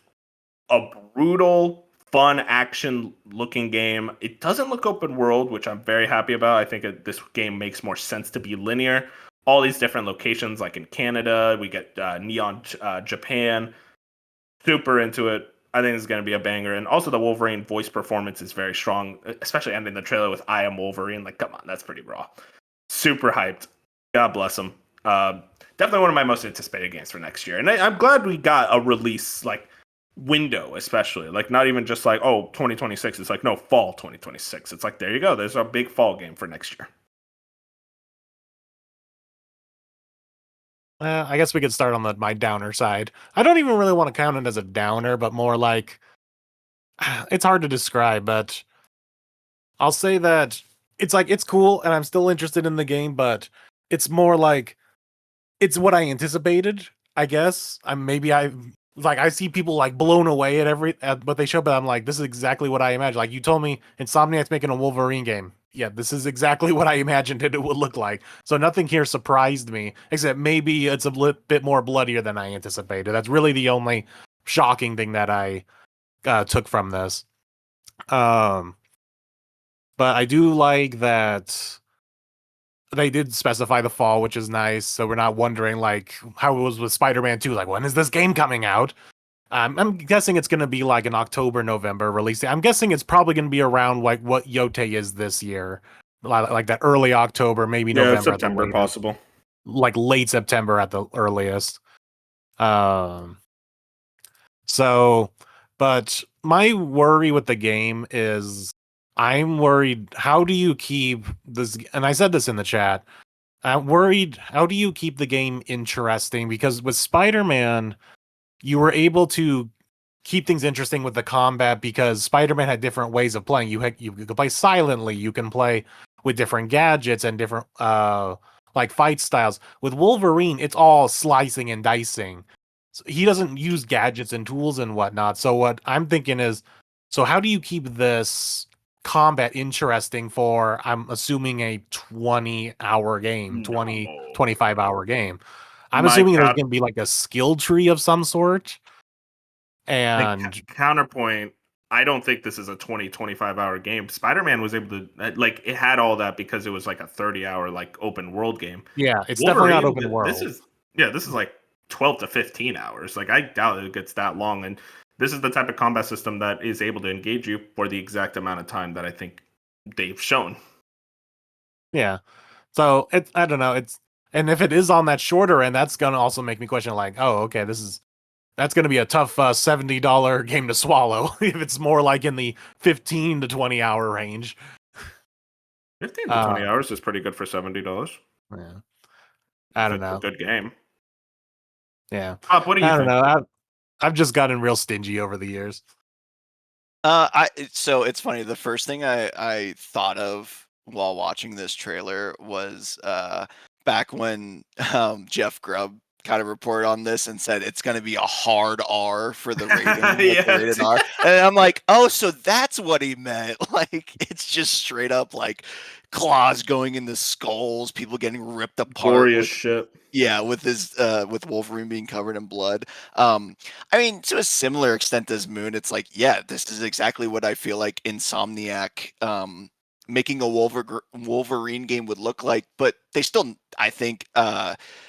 a brutal, fun action looking game. It doesn't look open world, which I'm very happy about. I think this game makes more sense to be linear. All these different locations, like in Canada, we get Neon Japan. Super into it. I think it's going to be a banger. And also the Wolverine voice performance is very strong, especially ending the trailer with I am Wolverine. Like, come on, that's pretty raw. Super hyped. God bless him. Definitely one of my most anticipated games for next year. And I'm glad we got a release, like, window, especially. Like, not even just like, 2026. It's like, no, fall 2026. It's like, there you go. There's a big fall game for next year. I guess we could start on my downer side. I don't even really want to count it as a downer, but more like it's hard to describe, but I'll say that it's like it's cool and I'm still interested in the game, but it's more like it's what I anticipated, I guess. I see people like blown away at what they show, but I'm like, this is exactly what I imagined. Like you told me Insomniac's making a Wolverine game. Yeah, this is exactly what I imagined it would look like. So nothing here surprised me, except maybe it's a bit more bloodier than I anticipated. That's really the only shocking thing that I took from this. But I do like that they did specify the fall, which is nice. So we're not wondering like how it was with Spider-Man 2. Like, when is this game coming out? I'm guessing it's going to be like an October, November release. I'm guessing it's probably going to be around like what Yote is this year, like that early October, maybe November, September possible, like late September at the earliest. So, but my worry with the game is I'm worried. How do you keep this? And I said this in the chat. I'm worried. How do you keep the game interesting? Because with Spider-Man, you were able to keep things interesting with the combat because Spider-Man had different ways of playing. You could play silently. You can play with different gadgets and different like fight styles. With Wolverine, it's all slicing and dicing. So he doesn't use gadgets and tools and whatnot. So what I'm thinking is, so how do you keep this combat interesting for, I'm assuming, a 20-hour game, 25-hour game? I'm assuming there's going to be like a skill tree of some sort. And counterpoint, I don't think this is a 25-hour game. Spider-Man was able to, like, it had all that because it was like a 30-hour like open world game. Yeah, it's Wolverine, definitely not open world. This is like 12 to 15 hours. Like, I doubt it gets that long. And this is the type of combat system that is able to engage you for the exact amount of time that I think they've shown. Yeah. So I don't know. And if it is on that shorter end, that's gonna also make me question, like, oh, okay, that's gonna be a tough $70 game to swallow if it's more like in the 15 to 20 hour range. 15 to 20 hours is pretty good for $70. Yeah. I don't It's a know. good game. Yeah. Pop, what do you I think? don't know. I've just gotten real stingy over the years. So it's funny. The first thing I thought of while watching this trailer was back when Jeff Grubb kind of reported on this and said it's going to be a hard R for the rating, like the Yeah. rated R, and I'm like, oh, so that's what he meant. Like it's just straight up like claws going into skulls, people getting ripped apart Gory as with shit. yeah, with Wolverine being covered in blood. I mean, to a similar extent as Moon, it's like, yeah, this is exactly what I feel like Insomniac making a Wolverine game would look like, but they still, I think,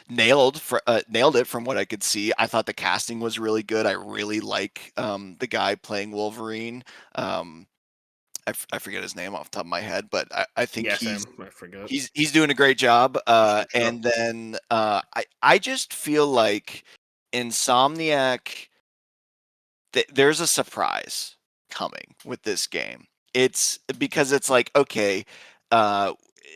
nailed it from what I could see. I thought the casting was really good. I really like the guy playing Wolverine. I forget his name off the top of my head, but I think Yeah, he's Sam. I forgot. he's doing a great job. And then I just feel like Insomniac, there's a surprise coming with this game. It's because it's like, okay,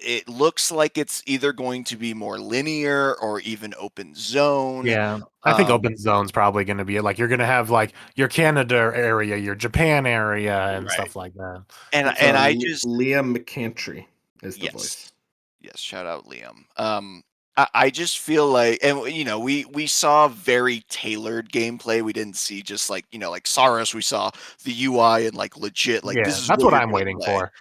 it looks like it's either going to be more linear or even open zone. Yeah. I think open zone's probably going to be it. Like you're going to have like your Canada area, your Japan area, and Right. stuff like that. And It's, I just Liam McCantry is the yes. voice. Yes, shout out Liam. I just feel like, and you know, we saw very tailored gameplay. We didn't see just like like Saros. We saw the UI and like legit like Yeah, this is that's what what you're I'm gonna waiting play. for.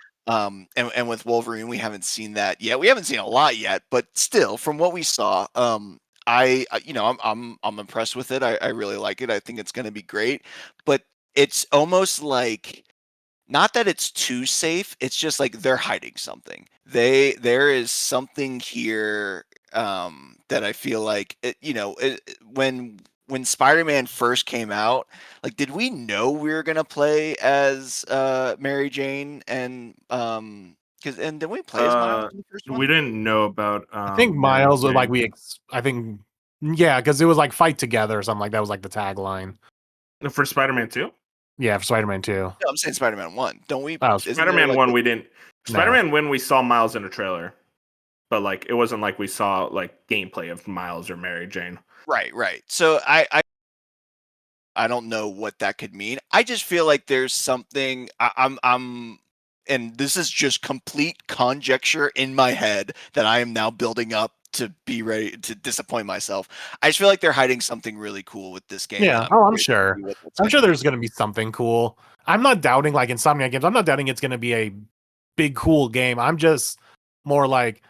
And with Wolverine, we haven't seen that yet. We haven't seen a lot yet, but still, from what we saw, I'm impressed with it. I really like it. I think it's gonna be great, but it's almost like not that it's too safe, it's just like they're hiding something. There is something here that I feel like when Spider-Man first came out, like did we know we were gonna play as Mary Jane and and did we play as Miles in the first We one? didn't know about. I think Mary Miles was like Jane. I think yeah, because it was like fight together or something like that was like the tagline. For Spider-Man 2. Yeah, for Spider-Man 2. No, I'm saying Spider-Man 1. Don't we? Oh, Isn't there Spider-Man like 1 a- we didn't. No. Spider-Man 1 we saw Miles in a trailer, but like it wasn't like we saw like gameplay of Miles or Mary Jane. right. So I don't know what that could mean. I just feel like there's something and this is just complete conjecture in my head that I am now building up to be ready to disappoint myself. I just feel like they're hiding something really cool with this game. Yeah. And Oh, I'm curious to sure. see what that's I'm gonna sure be. there's going to be something cool. I'm not doubting like Insomniac games. I'm not doubting it's going to be a big cool game. I'm just more like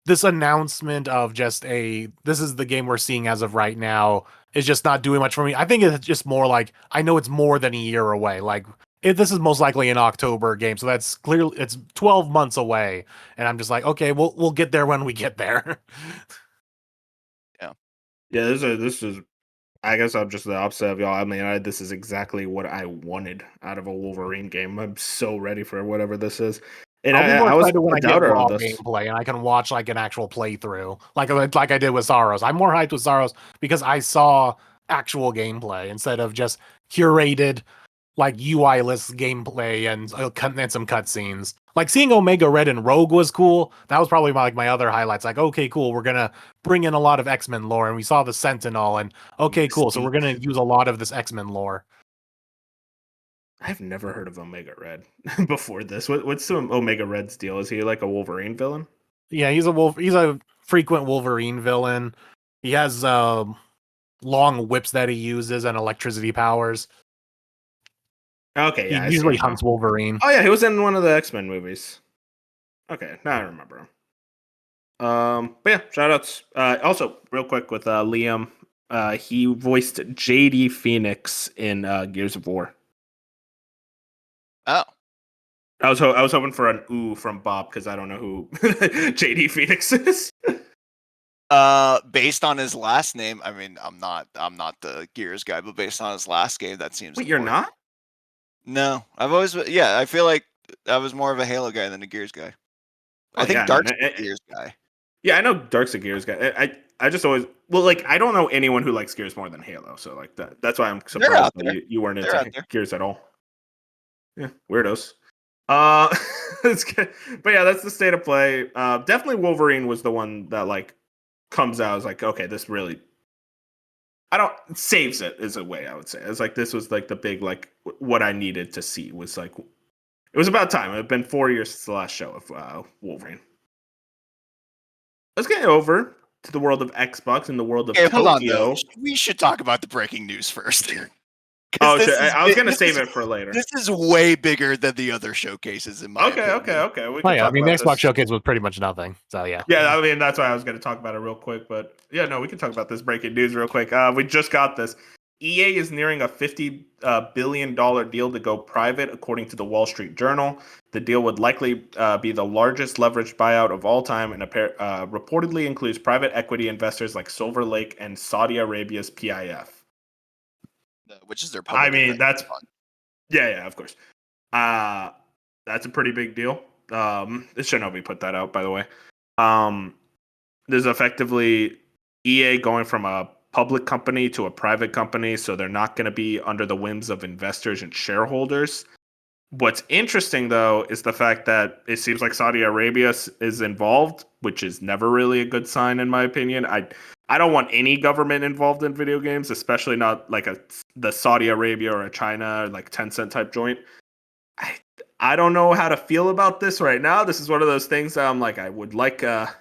this announcement of just this is the game we're seeing as of right now is just not doing much for me. I think it's just more like I know it's more than a year away. Like this is most likely an October game, so that's clearly it's 12 months away, and I'm just like, okay, we'll get there when we get there. Yeah, this is. I guess I'm just the opposite of y'all. I mean, this is exactly what I wanted out of a Wolverine game. I'm so ready for whatever this is. And I'll be more I was excited when a I get doubter raw of this. gameplay and I can watch like an actual playthrough, like I did with Saros. I'm more hyped with Saros because I saw actual gameplay instead of just curated like UI-less gameplay and some cutscenes. Like seeing Omega Red and Rogue was cool. That was probably my other highlights. Like, okay, cool, we're gonna bring in a lot of X-Men lore, and we saw the Sentinel, and okay, cool, so we're gonna use a lot of this X-Men lore. I've never heard of Omega Red before this. What's the Omega Red's deal? Is he like a Wolverine villain? Yeah, he's a frequent Wolverine villain. He has long whips that he uses and electricity powers. Okay, yeah, He I see usually him now. hunts Wolverine. Oh yeah, he was in one of the X-Men movies. Okay, now I remember him. But yeah, shout outs. Also, real quick with Liam, he voiced JD Phoenix in Gears of War. Oh. I was hoping for an ooh from Bob because I don't know who JD Phoenix is. Based on his last name, I mean, I'm not the Gears guy, but based on his last game, that seems. Wait, you're important. not? No, I've always I feel like I was more of a Halo guy than a Gears guy. I think Dark's a Gears guy. Yeah, I know Dark's a Gears guy. I just always like I don't know anyone who likes Gears more than Halo. So like that's why I'm They're surprised out that there. you weren't They're out into there. Gears at all. Yeah, weirdos. Uh, it's good. But yeah, that's the state of play. Definitely Wolverine was the one that like comes out as like, okay, this really, I don't saves it is a way I would say. It's like this was like the big like what I needed to see was like it was about time. It had been 4 years since the last show of Wolverine. Let's get over to the world of Xbox and the world of Okay, hold on though. Tokyo. We should talk about the breaking news first. Oh, This shit. is I was gonna this save is it for later. this is way bigger than the other showcases in my opinion. Okay. We Oh can yeah, I talk mean the about Xbox this. showcase was pretty much nothing. So yeah. Yeah, I mean that's why I was going to talk about it real quick, but yeah, no, we can talk about this breaking news real quick. We just got this. EA is nearing a $50 billion deal to go private, according to the Wall Street Journal. The deal would likely be the largest leveraged buyout of all time, and reportedly includes private equity investors like Silver Lake and Saudi Arabia's PIF. Which is their I public mean, investment that's fund. yeah, of course. That's a pretty big deal. Shinobi put that out, by the way. There's effectively EA going from a public company to a private company, so they're not going to be under the whims of investors and shareholders. What's interesting, though, is the fact that it seems like Saudi Arabia is involved, which is never really a good sign, in my opinion. I don't want any government involved in video games, especially not like the Saudi Arabia or a China or like Tencent type joint. I, I don't know how to feel about this right now. This is one of those things that I'm like, I would like a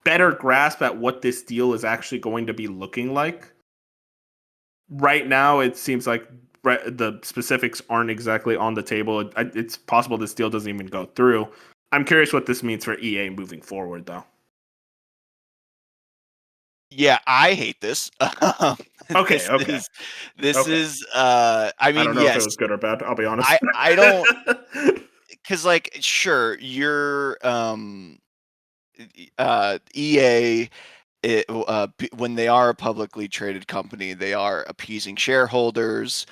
better grasp at what this deal is actually going to be looking like. Right now, it seems like the specifics aren't exactly on the table. It's possible this deal doesn't even go through. I'm curious what this means for EA moving forward, though. Yeah, I hate this. Okay. This Okay. is I I mean, don't know if it yes. was good or bad. I'll be honest. I don't, because like sure, you're EA when they are a publicly traded company, they are appeasing shareholders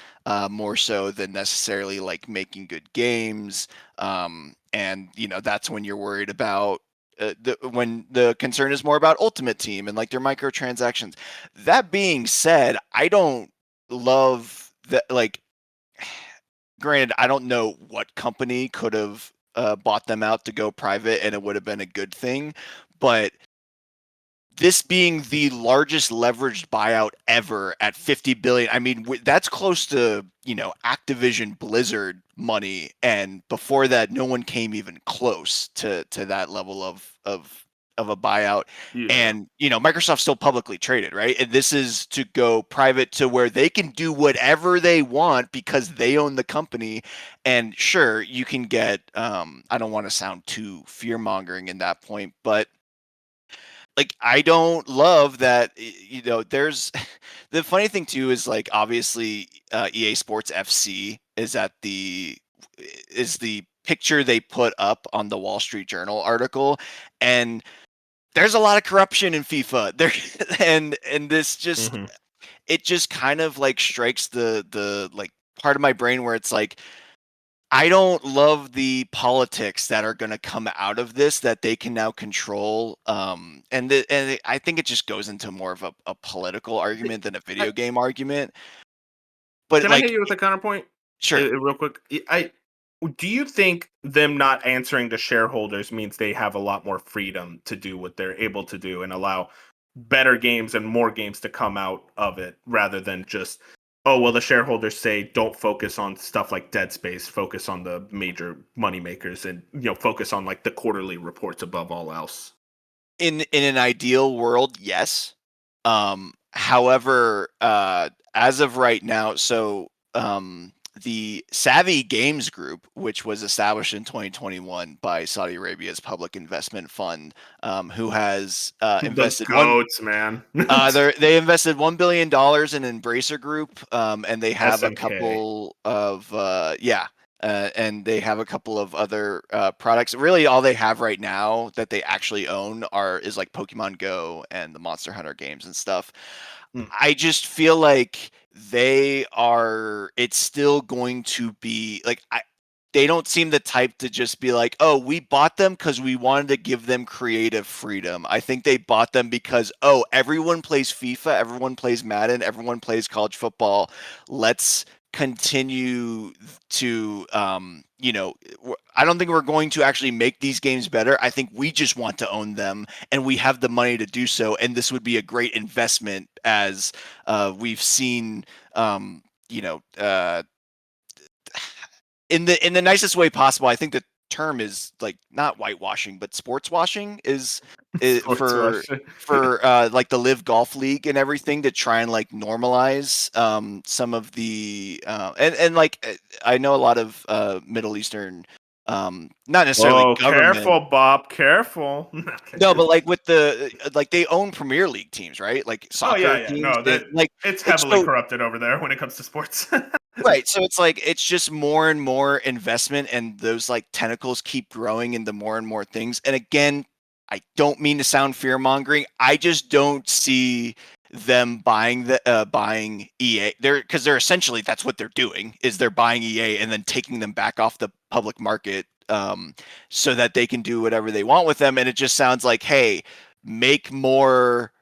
more so than necessarily like making good games. And that's when you're worried about when the concern is more about Ultimate Team and like their microtransactions. That being said, I don't love that. Like, granted, I don't know what company could have bought them out to go private and it would have been a good thing, but this being the largest leveraged buyout ever at 50 billion. I mean, that's close to, Activision Blizzard money, and before that no one came even close to that level of a buyout. Yeah. And, Microsoft's still publicly traded, right? And this is to go private to where they can do whatever they want because they own the company. And sure, you can get I don't want to sound too fear-mongering in that point, but like I don't love that. There's the funny thing too is like obviously EA Sports FC is the picture they put up on the Wall Street Journal article, and there's a lot of corruption in FIFA there. And this just Mhm. it just kind of like strikes the like part of my brain where it's like I don't love the politics that are going to come out of this that they can now control. I think it just goes into more of a political argument than a video game argument. But Can I hit like, you with a counterpoint? sure. Real quick. Do you think them not answering to shareholders means they have a lot more freedom to do what they're able to do and allow better games and more games to come out of it rather than just, oh, well, the shareholders say don't focus on stuff like Dead Space, focus on the major money makers and, focus on like the quarterly reports above all else? In an ideal world, yes. However, as of right now, so the Savvy Games Group, which was established in 2021 by Saudi Arabia's public investment fund, who has The invested goats, man. they invested $1 billion in Embracer Group, and they have a SNK. couple of and they have a couple of other products. Really, all they have right now that they actually own is like Pokemon Go and the Monster Hunter games and stuff. Mm. I just feel like they are. It's still going to be like they don't seem the type to just be like, oh, we bought them because we wanted to give them creative freedom. I think they bought them because, oh, everyone plays FIFA, everyone plays Madden, everyone plays college football. Let's continue to, I don't think we're going to actually make these games better. I think we just want to own them, and we have the money to do so. And this would be a great investment, as we've seen, in the nicest way possible. I think the term is like not whitewashing, but sports washing is for like the Live Golf League and everything, to try and like normalize some of the and like I know a lot of Middle Eastern, not necessarily government. Careful, Bob, careful. No, but like with the like they own Premier League teams, right? Like soccer teams. No, like it's heavily corrupted over there when it comes to sports. Right. So it's like it's just more and more investment, and those like tentacles keep growing into more and more things. And again, I don't mean to sound fear mongering. I just don't see them buying EA. They're essentially, that's what they're doing, is they're buying EA and then taking them back off the public market, so that they can do whatever they want with them. And it just sounds like, hey, make more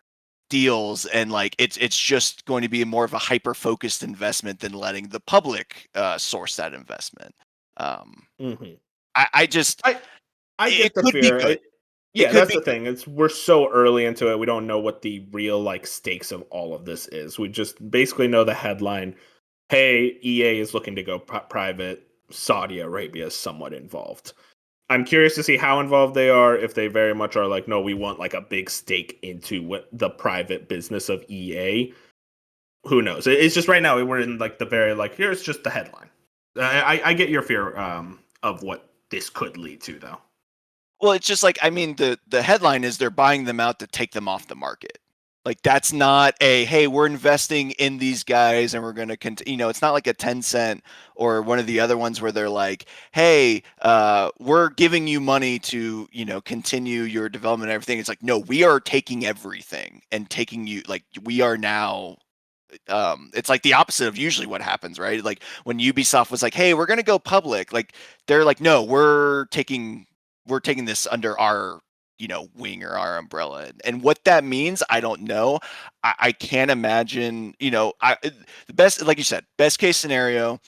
deals, and like it's just going to be more of a hyper focused investment than letting the public source that investment. I just I get the fear. That's the thing. We're so early into it. We don't know what the real like stakes of all of this is. We just basically know the headline. Hey, EA is looking to go private. Saudi Arabia is somewhat involved. I'm curious to see how involved they are. If they very much are like, no, we want like a big stake into what the private business of EA. Who knows? It's just right now we're in like the very like, here's just the headline. I get your fear of what this could lead to, though. Well, it's just like, I mean, the headline is they're buying them out to take them off the market. Like, that's not a, hey, we're investing in these guys and we're going to continue. It's not like a Tencent or one of the other ones where they're like, hey, we're giving you money to, continue your development and everything. It's like, no, we are taking everything and taking you, like, we are now, it's like the opposite of usually what happens, right? Like when Ubisoft was like, hey, we're going to go public, like they're like, no, we're taking this under our wing or our umbrella. And what that means, I don't know. I can't imagine, the best, like you said, best case scenario,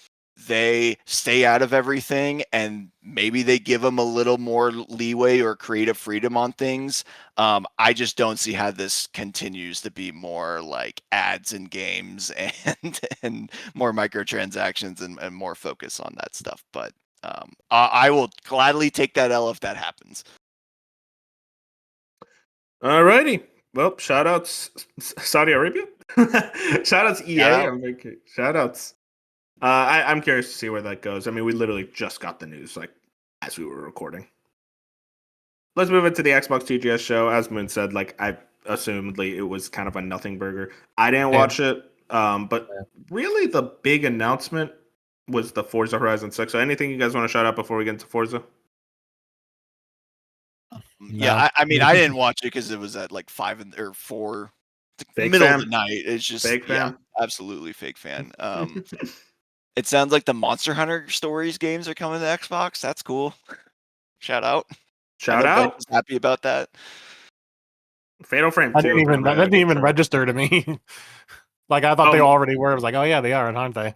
they stay out of everything and maybe they give them a little more leeway or creative freedom on things. I just don't see how this continues to be more like ads in games and more microtransactions and more focus on that stuff. But I will gladly take that L if that happens. Alrighty. Well, shout outs Saudi Arabia. Shout outs EA. Shout outs. I'm curious to see where that goes. I mean, we literally just got the news like as we were recording. Let's move into the Xbox TGS show. As Moon said, like I assumedly it was kind of a nothing burger. I didn't watch it, but really the big announcement was the Forza Horizon 6. So anything you guys want to shout out before we get into Forza? No. Yeah, I mean, I didn't watch it because it was at like 5 or 4, Fake middle fan. of the night. It's just Fake fan. absolutely fake fan. It sounds like the Monster Hunter Stories games are coming to Xbox. That's cool. Shout out. Shout out. Was happy about that. Fatal Frame 2. That didn't even register to me. Like I thought they already were. I was like, oh yeah, they are, aren't they?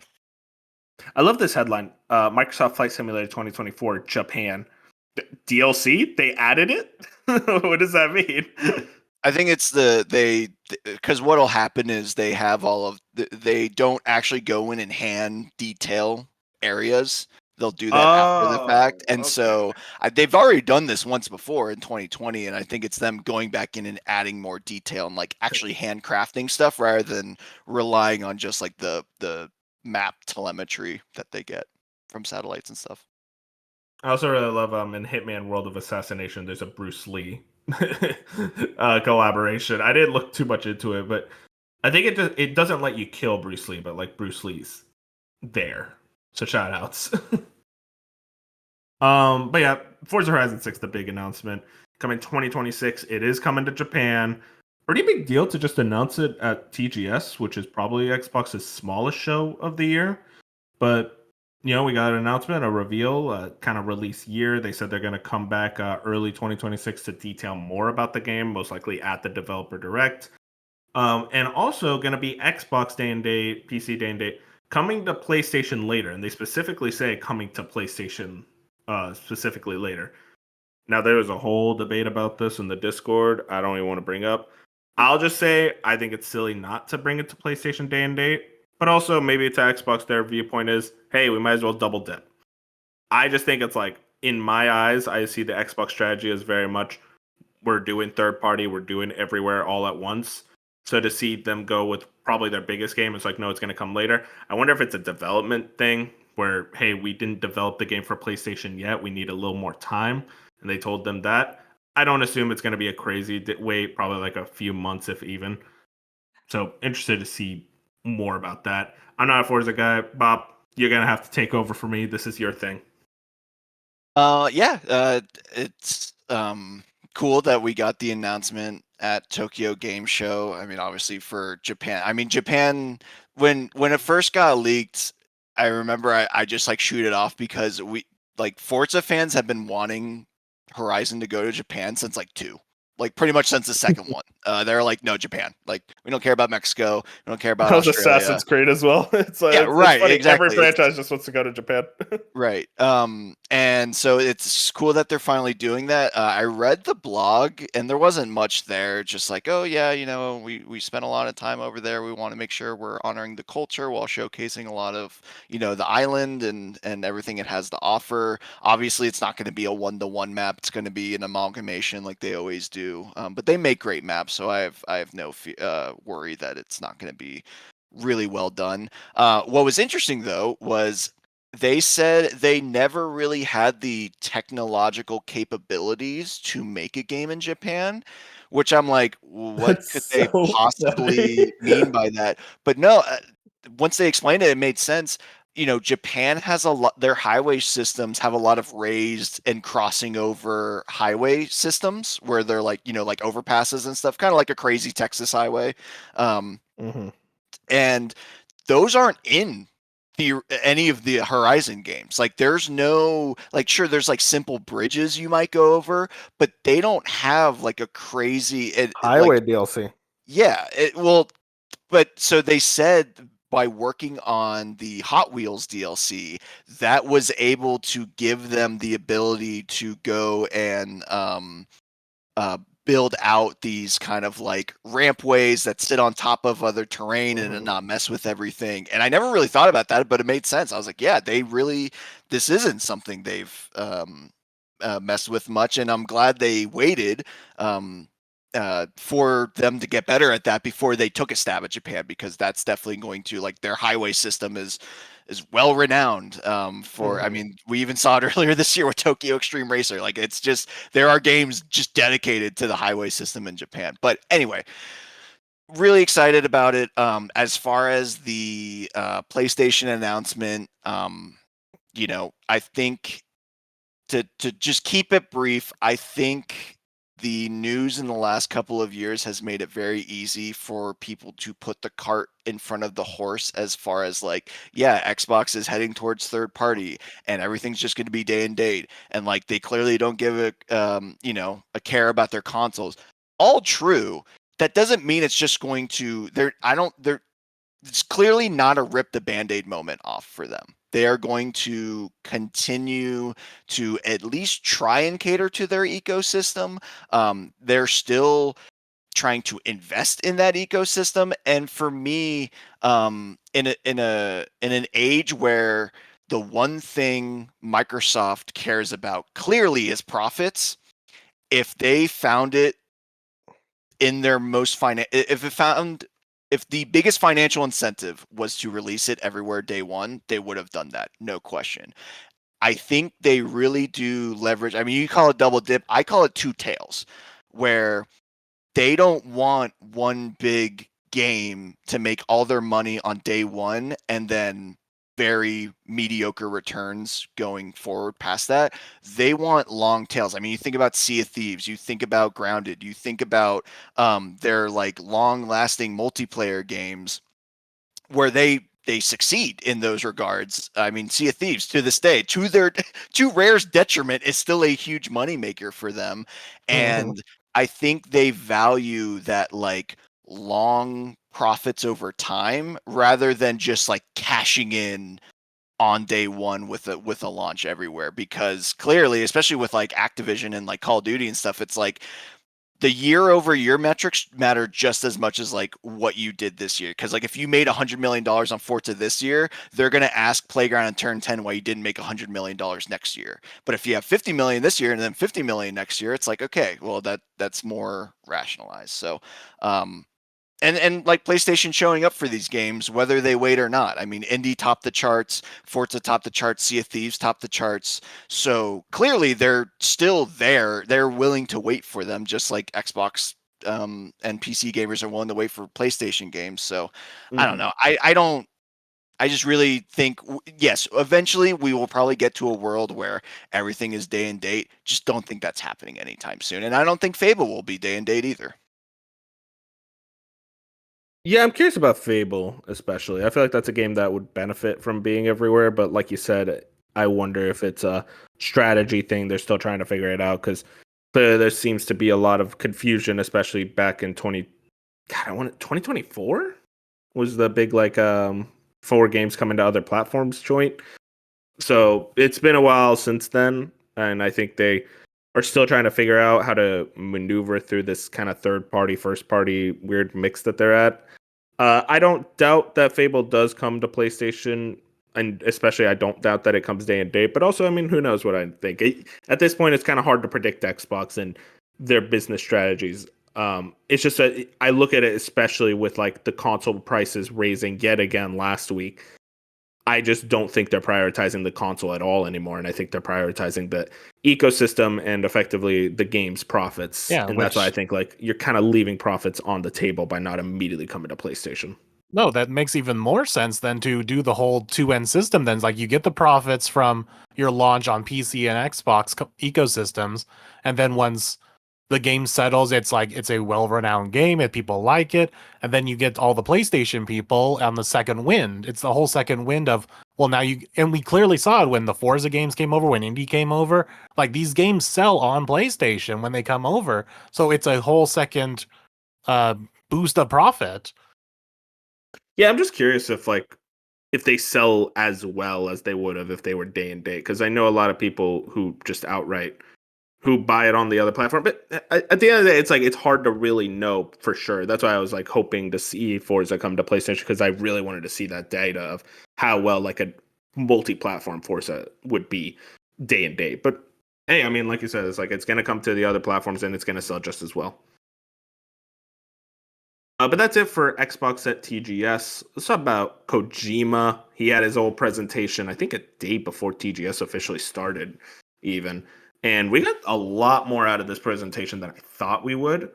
I love this headline. Microsoft Flight Simulator 2024 Japan. DLC? They added it? What does that mean? I think it's because what'll happen is they have they don't actually go in and hand detail areas. They'll do that after the fact. And so they've already done this once before in 2020. And I think it's them going back in and adding more detail and like actually handcrafting stuff rather than relying on just like the map telemetry that they get from satellites and stuff. I also really love in Hitman World of Assassination, there's a Bruce Lee collaboration. I didn't look too much into it, but I think it doesn't let you kill Bruce Lee, but like Bruce Lee's there. So shout outs. But yeah, Forza Horizon 6, the big announcement. Coming 2026. It is coming to Japan. Pretty big deal to just announce it at TGS, which is probably Xbox's smallest show of the year. But we got an announcement, a reveal, kind of release year. They said they're going to come back early 2026 to detail more about the game, most likely at the developer direct. And also going to be Xbox day and date, PC day and date, coming to PlayStation later. And they specifically say coming to PlayStation specifically later. Now, there was a whole debate about this in the Discord. I don't even want to bring up. I'll just say I think it's silly not to bring it to PlayStation day and date. But also, maybe to Xbox, their viewpoint is, hey, we might as well double dip. I just think it's like, in my eyes, I see the Xbox strategy as very much we're doing third party, we're doing everywhere all at once. So to see them go with probably their biggest game, it's like, no, it's going to come later. I wonder if it's a development thing where, hey, we didn't develop the game for PlayStation yet. We need a little more time. And they told them that. I don't assume it's going to be a crazy wait, probably like a few months, if even. So interested to see more about that. I'm not a Forza guy. Bob, you're going to have to take over for me. This is your thing. It's cool that we got the announcement at Tokyo Game Show. I mean, obviously for Japan. I mean, Japan when it first got leaked, I remember I just like shoot it off because we like Forza fans have been wanting Horizon to go to Japan since like 2. Like pretty much since the second one. They're like, no, Japan. Like, we don't care about Mexico. We don't care about That was Australia. Assassin's Creed as well. It's like, Yeah, it's right, funny. exactly. Every franchise just wants to go to Japan. Right. And so it's cool that they're finally doing that. I read the blog and there wasn't much there. Just like, oh yeah, we spent a lot of time over there. We want to make sure we're honoring the culture while showcasing a lot of, the island and everything it has to offer. Obviously, it's not going to be a 1-to-1 map. It's going to be an amalgamation like they always do. But they make great maps, so I have no worry that it's not going to be really well done. What was interesting though was they said they never really had the technological capabilities to make a game in Japan, which I'm like, what That's could they so possibly funny. mean by that? But no, once they explained it, it made sense. Japan has a lot, their highway systems have a lot of raised and crossing over highway systems where they're like, like overpasses and stuff, kind of like a crazy Texas highway. Mm-hmm. And those aren't in any of the Horizon games. Like there's no like sure there's like simple bridges you might go over, but they don't have like a crazy Highway DLC. Yeah, well, but so they said by working on the Hot Wheels DLC, that was able to give them the ability to go and build out these kind of like rampways that sit on top of other terrain and not mess with everything. And I never really thought about that, but it made sense. I was like, yeah, this isn't something they've messed with much. And I'm glad they waited for them to get better at that before they took a stab at Japan, because that's definitely going to like their highway system is well renowned for I mean, we even saw it earlier this year with Tokyo Extreme Racer. Like it's just there are games just dedicated to the highway system in Japan. But anyway, really excited about it. As far as the PlayStation announcement, I think to just keep it brief, I think the news in the last couple of years has made it very easy for people to put the cart in front of the horse as far as like, yeah, Xbox is heading towards third party and everything's just going to be day and date. And like, they clearly don't give a care about their consoles. All true. That doesn't mean it's just going to, it's clearly not a rip the Band-Aid moment off for them. They are going to continue to at least try and cater to their ecosystem. They're still trying to invest in that ecosystem. And for me, in an age where the one thing Microsoft cares about clearly is profits, if they found it in their most if the biggest financial incentive was to release it everywhere day one, they would have done that, no question. I think they really do leverage. I mean, you call it double dip. I call it two tails, where they don't want one big game to make all their money on day one and then very mediocre returns going forward past that. They want long tails. I mean, you think about Sea of Thieves, you think about Grounded, you think about their like long lasting multiplayer games where they they succeed in those regards. I mean, Sea of Thieves to this day, to Rare's detriment, is still a huge moneymaker for them. And I think they value that like long profits over time rather than just like cashing in on day one with a launch everywhere, because clearly, especially with like Activision and like Call of Duty and stuff, it's like the year over year metrics matter just as much as like what you did this year. Because like if you made $100 million on Forza this year, they're gonna ask Playground and Turn 10 why you didn't make $100 million next year. But if you have 50 million this year and then 50 million next year, it's like, okay, well that's more rationalized. So and like PlayStation showing up for these games, whether they wait or not. I mean, Indie topped the charts, Forza topped the charts, Sea of Thieves topped the charts. So clearly they're still there. They're willing to wait for them, just like Xbox and PC gamers are willing to wait for PlayStation games. So I don't know. I don't. I just really think, yes, eventually we will probably get to a world where everything is day and date. Just don't think that's happening anytime soon. And I don't think Fable will be day and date either. Yeah, I'm curious about Fable, especially. I feel like that's a game that would benefit from being everywhere, but like you said, I wonder if it's a strategy thing. They're still trying to figure it out because there seems to be a lot of confusion, especially back in 2024 was the big like 4 games coming to other platforms joint. So it's been a while since then, and I think they are still trying to figure out how to maneuver through this kind of third party, first party weird mix that they're at. I don't doubt that Fable does come to PlayStation, and especially I don't doubt that it comes day and date. But also, I mean, who knows what I think? At this point, it's kind of hard to predict Xbox and their business strategies. It's just that I look at it, especially with like the console prices raising yet again last week. I just don't think they're prioritizing the console at all anymore, and I think they're prioritizing the ecosystem and effectively the game's profits. Yeah, and that's why I think like you're kind of leaving profits on the table by not immediately coming to PlayStation. No, that makes even more sense than to do the whole two-end system. Then it's like you get the profits from your launch on PC and Xbox ecosystems, and then once the game settles, it's like it's a well-renowned game and people like it, and then you get all the PlayStation people on the second wind. It's the whole second wind of, well, now you, and we clearly saw it when the Forza games came over, when Indie came over. Like these games sell on PlayStation when they come over, so it's a whole second boost of profit. Yeah, I'm just curious if they sell as well as they would have if they were day and date, because I know a lot of people who just outright who buy it on the other platform. But at the end of the day, it's like it's hard to really know for sure. That's why I was like hoping to see Forza come to PlayStation, because I really wanted to see that data of how well like a multi-platform Forza would be day and date. But hey, I mean, like you said, it's like it's going to come to the other platforms and it's going to sell just as well. But that's it for Xbox at TGS. Let's talk about Kojima. He had his old presentation, I think a day before TGS officially started, even. And we got a lot more out of this presentation than I thought we would.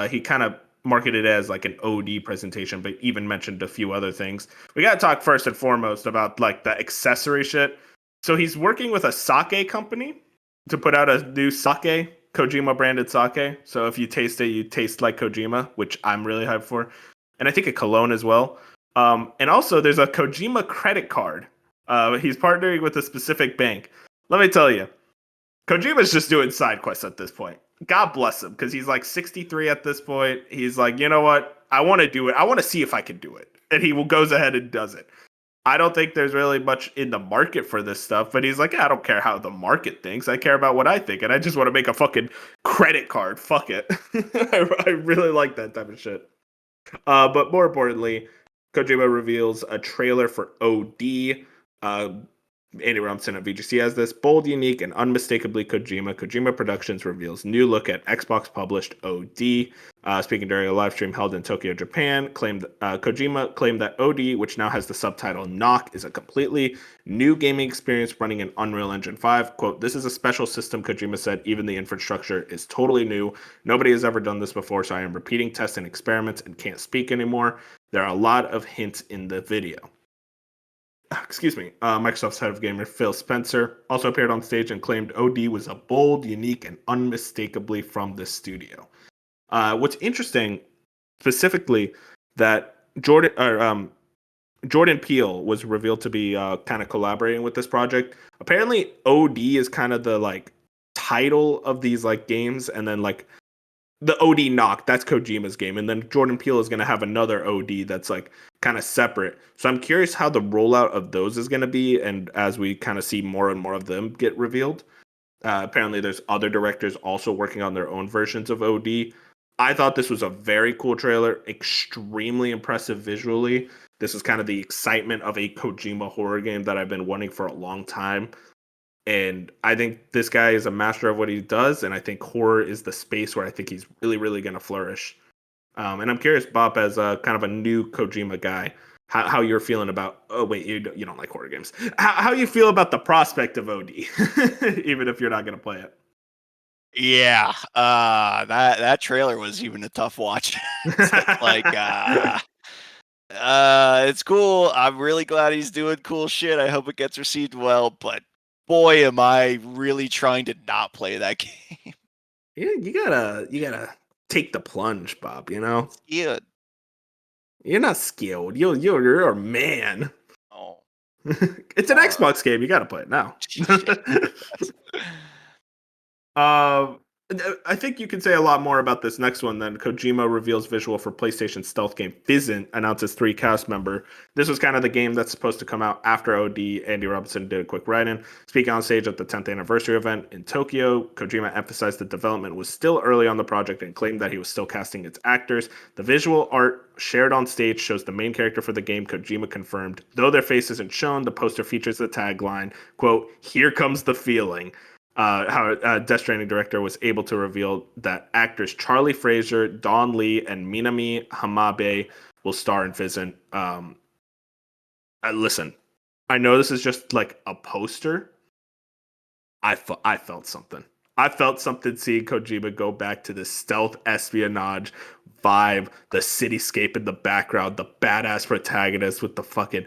He kind of marketed it as like an OD presentation, but even mentioned a few other things. We got to talk first and foremost about like the accessory shit. So he's working with a sake company to put out a new sake, Kojima branded sake. So if you taste it, you taste like Kojima, which I'm really hyped for. And I think a cologne as well. And also there's a Kojima credit card. He's partnering with a specific bank. Let me tell you, Kojima's just doing side quests at this point. God bless him, because he's like 63 at this point. He's like, you know what? I want to do it. I want to see if I can do it. And he goes ahead and does it. I don't think there's really much in the market for this stuff, but he's like, I don't care how the market thinks. I care about what I think, and I just want to make a fucking credit card. Fuck it. I really like that type of shit. But more importantly, Kojima reveals a trailer for OD. Andy Robinson at VGC has this bold, unique, and unmistakably Kojima. Kojima Productions reveals new look at Xbox published OD. Speaking during a live stream held in Tokyo, Japan, Kojima claimed that OD, which now has the subtitle Knock, is a completely new gaming experience running in Unreal Engine 5. Quote, this is a special system, Kojima said. Even the infrastructure is totally new. Nobody has ever done this before, so I am repeating tests and experiments and can't speak anymore. There are a lot of hints in the video. Excuse me, Microsoft's head of gamer Phil Spencer also appeared on stage and claimed OD was a bold, unique, and unmistakably from the studio. What's interesting, specifically, that Jordan Peele was revealed to be kind of collaborating with this project. Apparently, OD is kind of the like title of these like games, and then like the OD Knock, that's Kojima's game, and then Jordan Peele is going to have another OD that's like kind of separate. So I'm curious how the rollout of those is going to be, and as we kind of see more and more of them get revealed. Apparently, there's other directors also working on their own versions of OD. I thought this was a very cool trailer, extremely impressive visually. This is kind of the excitement of a Kojima horror game that I've been wanting for a long time. And I think this guy is a master of what he does. And I think horror is the space where I think he's really, really going to flourish. And I'm curious, Bob, as a kind of a new Kojima guy, how you're feeling about. Oh wait, you don't like horror games. How you feel about the prospect of OD, even if you're not going to play it. Yeah, that trailer was even a tough watch. It's like, it's cool. I'm really glad he's doing cool shit. I hope it gets received well, but boy, am I really trying to not play that game. Yeah, you gotta take the plunge, Bob. You know, Yeah. you're not skilled. You're a man. Oh. It's an Xbox game. You gotta play it now. I think you can say a lot more about this next one than Kojima reveals visual for PlayStation stealth game Fizzant, announces 3 cast member. This was kind of the game that's supposed to come out after OD. Andy Robinson did a quick write-in. Speaking on stage at the 10th anniversary event in Tokyo, Kojima emphasized that development was still early on the project and claimed that he was still casting its actors. The visual art shared on stage shows the main character for the game, Kojima confirmed. Though their face isn't shown, the poster features the tagline, quote, "Here comes the feeling." How Death Stranding director was able to reveal that actors Charlie Fraser, Don Lee, and Minami Hamabe will star in Fizzant. Listen, I know this is just like a poster. I felt something. I felt something seeing Kojima go back to the stealth espionage vibe, the cityscape in the background, the badass protagonist with the fucking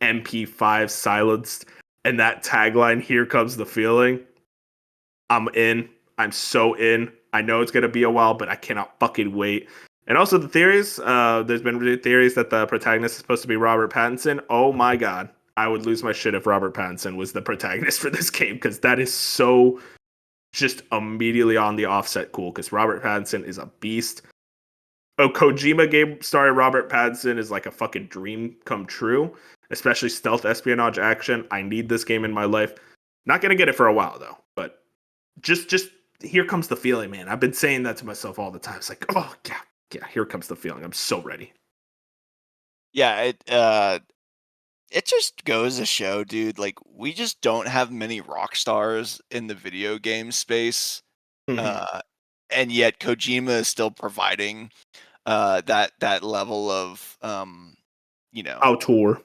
MP5 silenced, and that tagline, "Here comes the feeling." I'm in. I'm so in. I know it's going to be a while, but I cannot fucking wait. And also the theories, there's been theories that the protagonist is supposed to be Robert Pattinson. Oh my God. I would lose my shit if Robert Pattinson was the protagonist for this game, because that is so just immediately on the offset cool, because Robert Pattinson is a beast. A Kojima game starring Robert Pattinson is like a fucking dream come true, especially stealth espionage action. I need this game in my life. Not going to get it for a while, though, but just here comes the feeling, man. I've been saying that to myself all the time. It's like, oh yeah, here comes the feeling. I'm so ready. Yeah, it just goes to show, dude, like we just don't have many rock stars in the video game space. Mm-hmm. And yet Kojima is still providing that level of Auteur.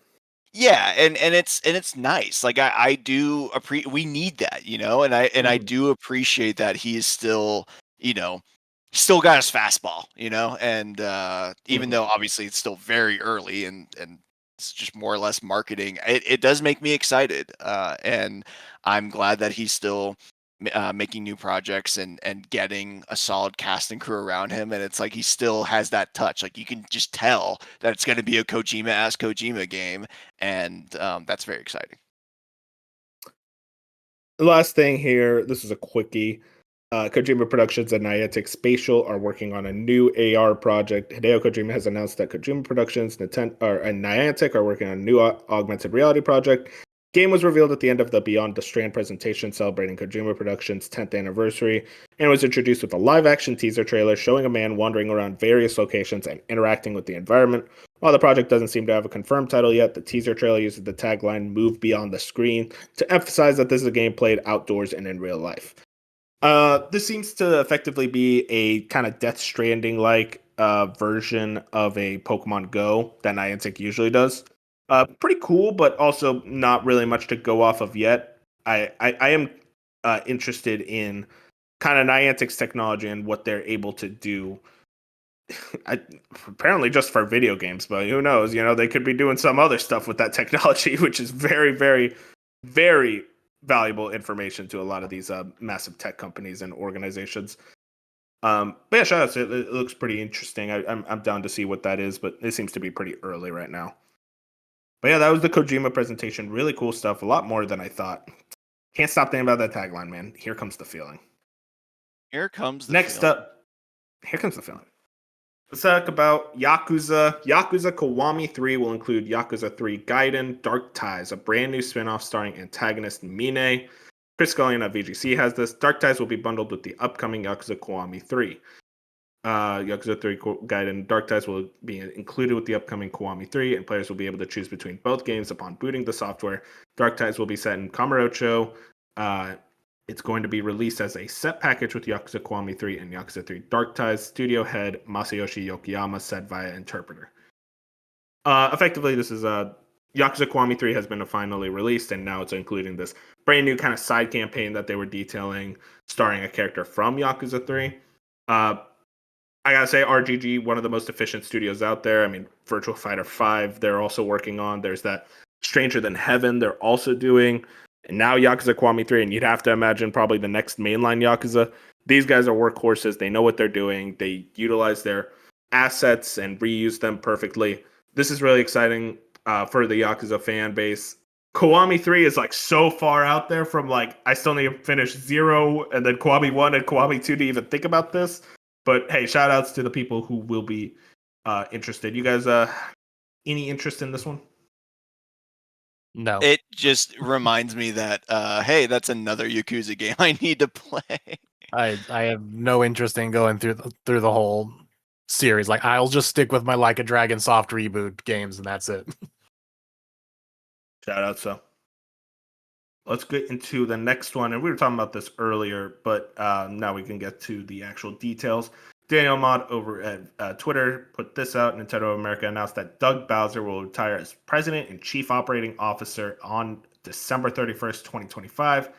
yeah, and it's nice. Like I do we need that, and I do appreciate that he is still, still got his fastball, and even though obviously it's still very early and it's just more or less marketing, it does make me excited. And I'm glad that he's still making new projects and getting a solid cast and crew around him, and it's like he still has that touch. Like you can just tell that it's going to be a Kojima-esque Kojima game, and that's very exciting. The last thing here, this is a quickie. Kojima Productions and Niantic Spatial are working on a new AR project. Hideo Kojima has announced that Kojima Productions and Niantic are working on a new augmented reality project. Game was revealed at the end of the Beyond the Strand presentation celebrating Kojima Productions' 10th anniversary, and was introduced with a live-action teaser trailer showing a man wandering around various locations and interacting with the environment. While the project doesn't seem to have a confirmed title yet, the teaser trailer uses the tagline "Move Beyond the Screen" to emphasize that this is a game played outdoors and in real life. This seems to effectively be a kind of Death Stranding-like version of a Pokemon Go that Niantic usually does. Pretty cool, but also not really much to go off of yet. I am interested in kind of Niantic's technology and what they're able to do. Apparently just for video games, but who knows? They could be doing some other stuff with that technology, which is very, very, very valuable information to a lot of these massive tech companies and organizations. But yeah, shout out. It looks pretty interesting. I'm down to see what that is, but it seems to be pretty early right now. But yeah, that was the Kojima presentation. Really cool stuff. A lot more than I thought. Can't stop thinking about that tagline, man. Here comes the feeling. Here comes the Next feeling. up, here comes the feeling. Let's talk about Yakuza. Yakuza Kiwami 3 will include Yakuza 3 Gaiden Dark Ties, a brand new spin-off starring antagonist Mine. Chris Scullion at VGC has this. Dark Ties will be bundled with the upcoming Yakuza Kiwami 3. Yakuza 3 Gaiden Dark Ties will be included with the upcoming Kiwami 3, and players will be able to choose between both games upon booting the software. Dark Ties will be set in Kamurocho. It's going to be released as a set package with Yakuza Kiwami 3 and Yakuza 3 Dark Ties. Studio head Masayoshi Yokoyama said via interpreter. Effectively, this is Yakuza Kiwami 3 has been finally released, and now it's including this brand new kind of side campaign that they were detailing, starring a character from Yakuza 3. I gotta say, RGG, one of the most efficient studios out there. I mean, Virtual Fighter 5, they're also working on. There's that Stranger Than Heaven, they're also doing. And now Yakuza Kiwami 3, and you'd have to imagine probably the next mainline Yakuza. These guys are workhorses. They know what they're doing. They utilize their assets and reuse them perfectly. This is really exciting for the Yakuza fan base. Kiwami 3 is like so far out there from like, I still need to finish 0 and then Kiwami 1 and Kiwami 2 to even think about this. But hey, shout outs to the people who will be interested. You guys, any interest in this one? No. It just reminds me that, hey, that's another Yakuza game I need to play. I have no interest in going through the whole series. Like, I'll just stick with my Like a Dragon soft reboot games, and that's it. Shout out. So let's get into the next one. And we were talking about this earlier, but now we can get to the actual details. Daniel Mott over at Twitter put this out. Nintendo of America announced that Doug Bowser will retire as president and chief operating officer on December 31st, 2025.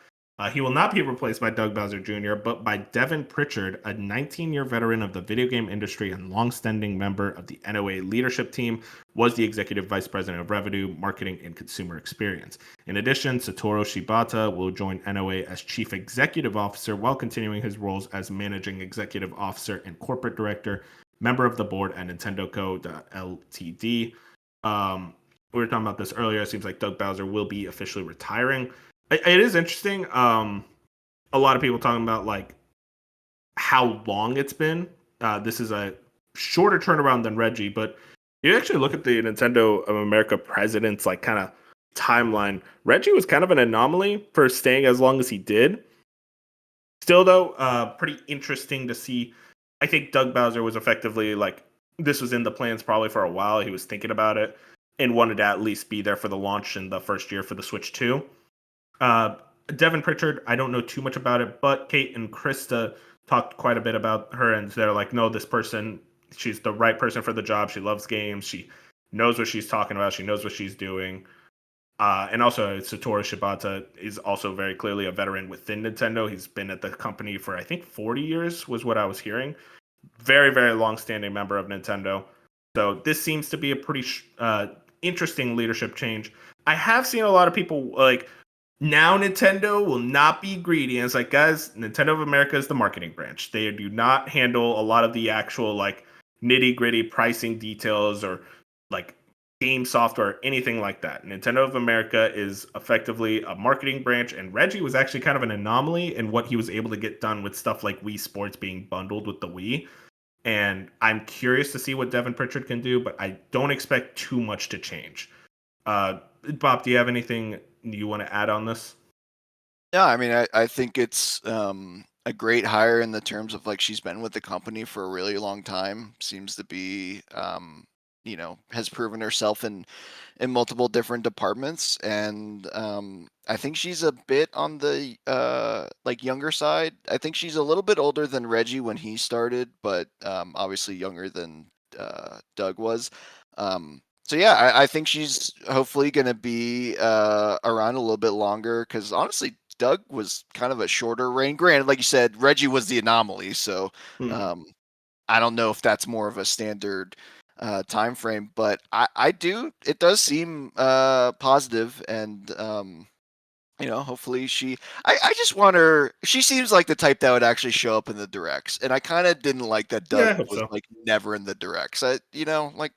He will not be replaced by Doug Bowser Jr., but by Devin Pritchard, a 19-year veteran of the video game industry and long-standing member of the NOA leadership team, was the executive vice president of revenue, marketing, and consumer experience. In addition, Satoru Shibata will join NOA as chief executive officer while continuing his roles as managing executive officer and corporate director, member of the board at Nintendo Co. Ltd. We were talking about this earlier. It seems like Doug Bowser will be officially retiring. It is interesting. A lot of people talking about like how long it's been. This is a shorter turnaround than Reggie, but you actually look at the Nintendo of America president's like kind of timeline. Reggie was kind of an anomaly for staying as long as he did. Still, though, pretty interesting to see. I think Doug Bowser was effectively like, this was in the plans probably for a while. He was thinking about it and wanted to at least be there for the launch in the first year for the Switch 2. Devin Pritchard, I don't know too much about it, but Kate and Krista talked quite a bit about her, and they're like, no, this person, she's the right person for the job. She loves games. She knows what she's talking about. She knows what she's doing. And also, Satoru Shibata is also very clearly a veteran within Nintendo. He's been at the company for, I think, 40 years was what I was hearing. Very, very long-standing member of Nintendo. So this seems to be a pretty interesting leadership change. I have seen a lot of people like, now Nintendo will not be greedy. And it's like, guys, Nintendo of America is the marketing branch. They do not handle a lot of the actual like nitty-gritty pricing details or like game software or anything like that. Nintendo of America is effectively a marketing branch, and Reggie was actually kind of an anomaly in what he was able to get done with stuff like Wii Sports being bundled with the Wii. And I'm curious to see what Devin Pritchard can do, but I don't expect too much to change. Bob, do you have anything you want to add on this? Yeah, I mean, I think it's a great hire in the terms of like she's been with the company for a really long time. Seems to be, has proven herself in multiple different departments, and I think she's a bit on the like younger side. I think she's a little bit older than Reggie when he started, but obviously younger than Doug was. So yeah, I think she's hopefully going to be around a little bit longer because honestly, Doug was kind of a shorter reign. Granted, like you said, Reggie was the anomaly, so I don't know if that's more of a standard time frame, but I do. It does seem positive, and hopefully I just want her. She seems like the type that would actually show up in the directs, and I kind of didn't like that Doug Yeah, I hope was so. like never in the directs. Like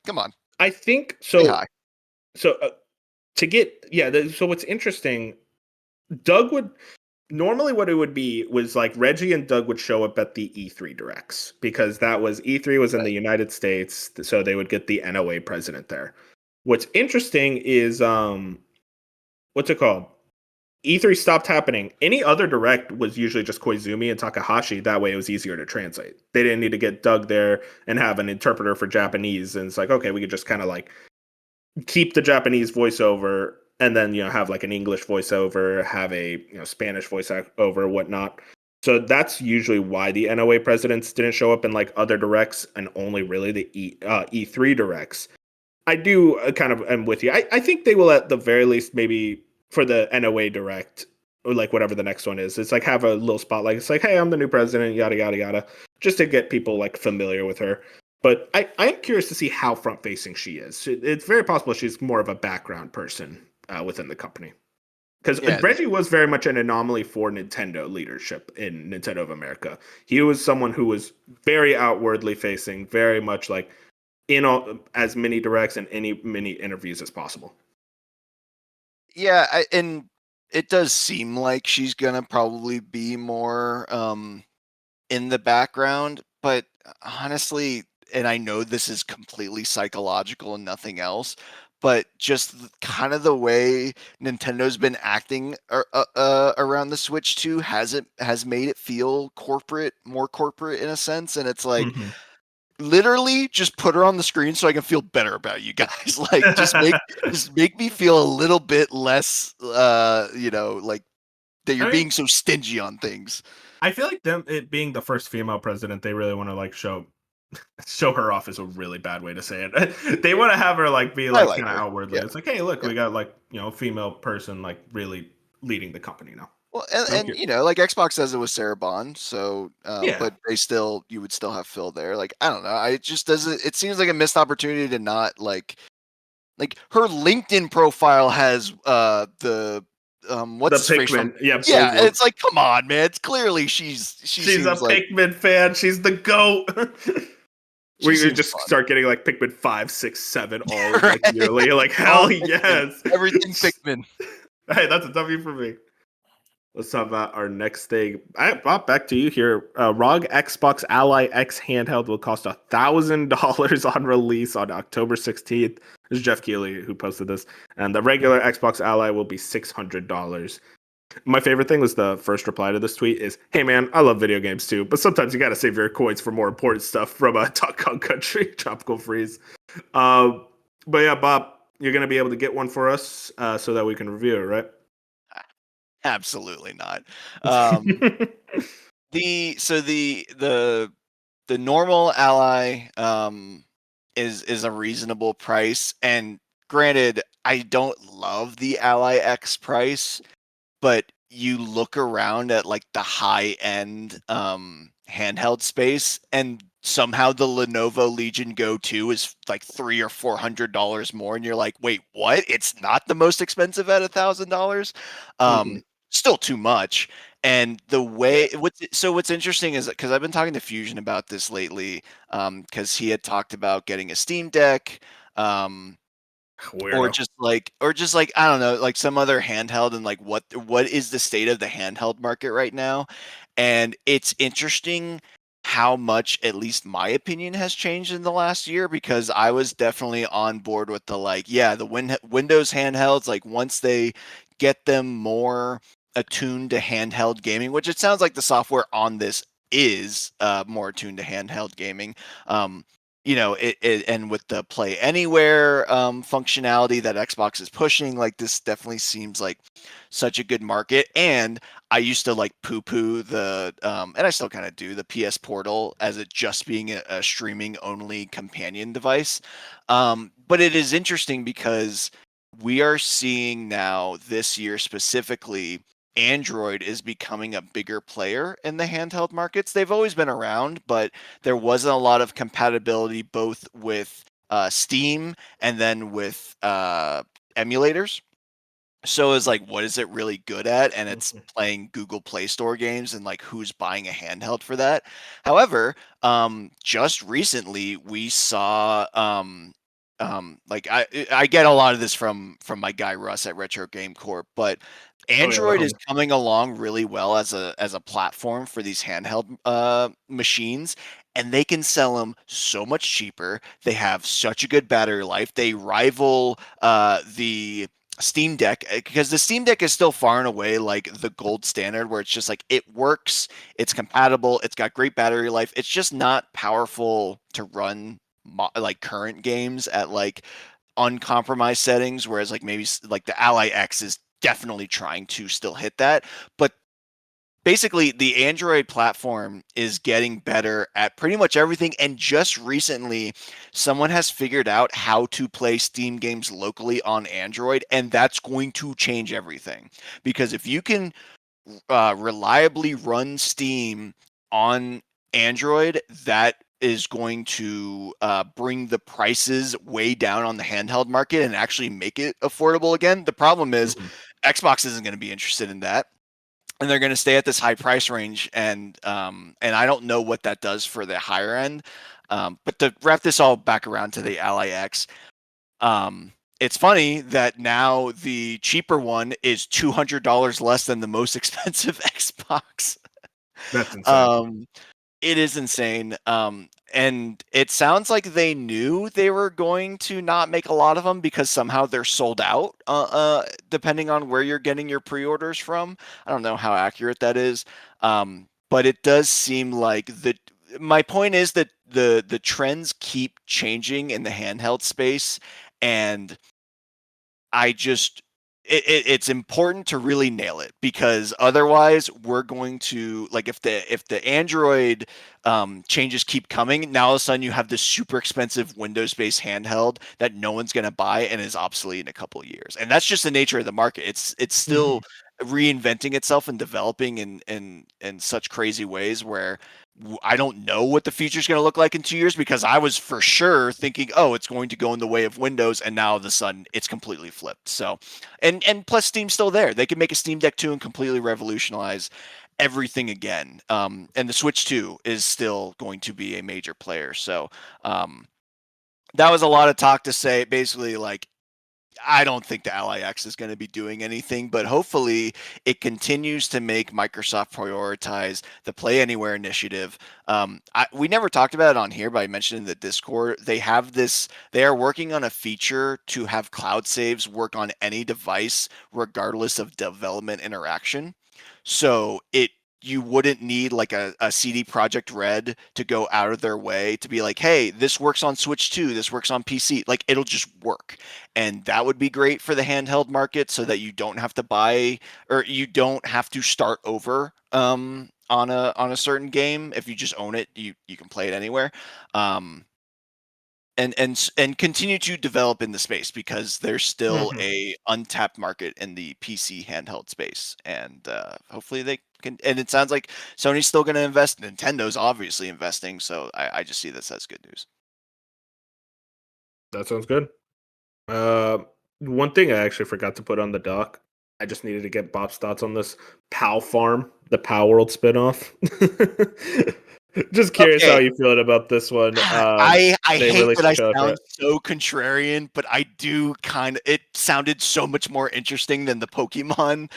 come on, I think say so. hi. So to get so what's interesting, Doug would normally what it would be was like Reggie and Doug would show up at the E3 directs because that was E3 was in the United States, so they would get the NOA president there. What's interesting is what's it called? E3 stopped happening. Any other direct was usually just Koizumi and Takahashi. That way it was easier to translate. They didn't need to get Doug there and have an interpreter for Japanese. And it's like, okay, we could just kind of like keep the Japanese voiceover and then, have like an English voiceover, have a, Spanish voiceover, whatnot. So that's usually why the NOA presidents didn't show up in like other directs and only really the E3 directs. I do kind of am with you. I think they will at the very least maybe for the NOA direct or like whatever the next one is. It's like have a little spotlight. It's like, hey, I'm the new president, yada yada yada, just to get people like familiar with her. But I'm curious to see how front facing she is. It's very possible she's more of a background person within the company. Because Reggie was very much an anomaly for Nintendo leadership in Nintendo of America. He was someone who was very outwardly facing, very much like in as many directs and many interviews as possible. Yeah, and it does seem like she's gonna probably be more in the background, but honestly, and I know this is completely psychological and nothing else, but just kind of the way Nintendo's been acting around the Switch 2 has made it feel more corporate in a sense, and it's like. Mm-hmm. Literally just put her on the screen so I can feel better about you guys. Like just make me feel a little bit less like that you're being so stingy on things. I feel like it being the first female president, they really want to like show her off is a really bad way to say it. They want to have her like be like kind of outwardly. Yeah. It's like, hey, look, we got like, female person like really leading the company now. Well, and like Xbox does it with Sarah Bond, so but you would still have Phil there. Like, I don't know. It just doesn't. It seems like a missed opportunity to not like her LinkedIn profile has the what's the Pikmin. Yeah, it's like, come on, man. It's clearly she's a Pikmin fan. She's the GOAT. We could just start getting like Pikmin 5, 6, 7 all like yearly. Like hell yes, everything Pikmin. Hey, that's a W for me. Let's talk about our next thing. Bob, back to you here. ROG Xbox Ally X handheld will cost $1,000 on release on October 16th. This is Jeff Keighley who posted this. And the regular Xbox Ally will be $600. My favorite thing was the first reply to this tweet is, hey man, I love video games too, but sometimes you got to save your coins for more important stuff from a Talk Country, Tropical Freeze. But yeah, Bob, you're going to be able to get one for us so that we can review it, right? Absolutely not. The normal Ally is a reasonable price, and granted, I don't love the Ally X price, but you look around at like the high end handheld space, and somehow the Lenovo Legion Go 2 is like $300 or $400 more, and you're like, wait, what? It's not the most expensive at $1,000. Still too much. And the way what's interesting is because I've been talking to Fusion about this lately, because he had talked about getting a Steam Deck, or just like I don't know, like some other handheld, and like what is the state of the handheld market right now. And it's interesting how much, at least my opinion, has changed in the last year, because I was definitely on board with the Windows handhelds, like once they get them more attuned to handheld gaming, which it sounds like the software on this is more attuned to handheld gaming. And with the Play Anywhere functionality that Xbox is pushing, like this definitely seems like such a good market. And I used to like poo-poo the, and I still kind of do, the PS Portal as it just being a streaming only companion device. But it is interesting because we are seeing now this year specifically, Android is becoming a bigger player in the handheld markets. They've always been around, but there wasn't a lot of compatibility both with Steam and then with emulators. So it's like, what is it really good at? And it's playing Google Play Store games, and like who's buying a handheld for that? However, just recently we saw like I get a lot of this from my guy Russ at Retro Game Corp, but Android is coming along really well as a platform for these handheld machines, and they can sell them so much cheaper. They have such a good battery life. They rival the Steam Deck, because the Steam Deck is still far and away like the gold standard, where it's just like it works, it's compatible, it's got great battery life. It's just not powerful to run like current games at like uncompromised settings, whereas like maybe like the Ally X is definitely trying to still hit that. But basically the Android platform is getting better at pretty much everything, and just recently someone has figured out how to play Steam games locally on Android, and that's going to change everything. Because if you can reliably run Steam on Android, that is going to bring the prices way down on the handheld market and actually make it affordable again. The problem is Xbox isn't going to be interested in that, and they're going to stay at this high price range, and I don't know what that does for the higher end. But to wrap this all back around to the Ally X, it's funny that now the cheaper one is $200 less than the most expensive Xbox. That's insane. It is insane. And it sounds like they knew they were going to not make a lot of them because somehow they're sold out, depending on where you're getting your pre-orders from. I don't know how accurate that is. But it does seem like my point is that the trends keep changing in the handheld space, and I just it's important to really nail it, because otherwise we're going to, like, if the Android changes keep coming, now all of a sudden you have this super expensive Windows-based handheld that no one's going to buy and is obsolete in a couple of years. And that's just the nature of the market. It's still reinventing itself and developing in such crazy ways where I don't know what the future is going to look like in 2 years, because I was for sure thinking, oh, it's going to go in the way of Windows, and now all of a sudden it's completely flipped. So, and plus Steam's still there. They can make a Steam Deck 2 and completely revolutionize everything again. And the Switch 2 is still going to be a major player. So, that was a lot of talk to say. Basically, like, I don't think the Ally X is going to be doing anything, but hopefully it continues to make Microsoft prioritize the Play Anywhere initiative. We never talked about it on here, but I mentioned in the Discord, they are working on a feature to have cloud saves work on any device, regardless of development interaction. So you wouldn't need like a CD Projekt Red to go out of their way to be like, hey, this works on Switch 2, this works on PC. Like, it'll just work. And that would be great for the handheld market, so that you don't have to buy, or you don't have to start over on a certain game. If you just own it, you can play it anywhere. And continue to develop in the space, because there's still a untapped market in the PC handheld space, and hopefully they can. And it sounds like Sony's still going to invest. Nintendo's obviously investing, so I just see this as good news. That sounds good. One thing I actually forgot to put on the doc. I just needed to get Bob's thoughts on this POW Farm, the POW World spinoff. Just curious how you feeling about this one. I hate that I sound so contrarian, but I do it sounded so much more interesting than the Pokemon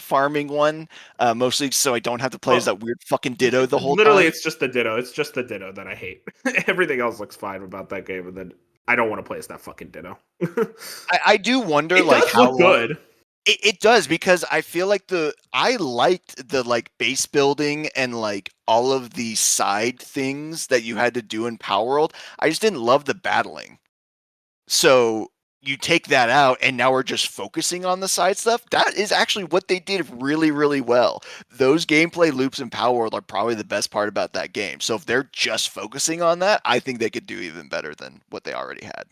farming one. Mostly so I don't have to play as that weird fucking Ditto the whole time. Literally, it's just the Ditto. It's just the Ditto that I hate. Everything else looks fine about that game, and then I don't want to play as that fucking Ditto. I do wonder, it like, does how look good. It does, because I feel like I liked the like base building and like all of the side things that you had to do in Power World. I just didn't love the battling. So you take that out, and now we're just focusing on the side stuff. That is actually what they did really, really well. Those gameplay loops in Power World are probably the best part about that game. So if they're just focusing on that, I think they could do even better than what they already had.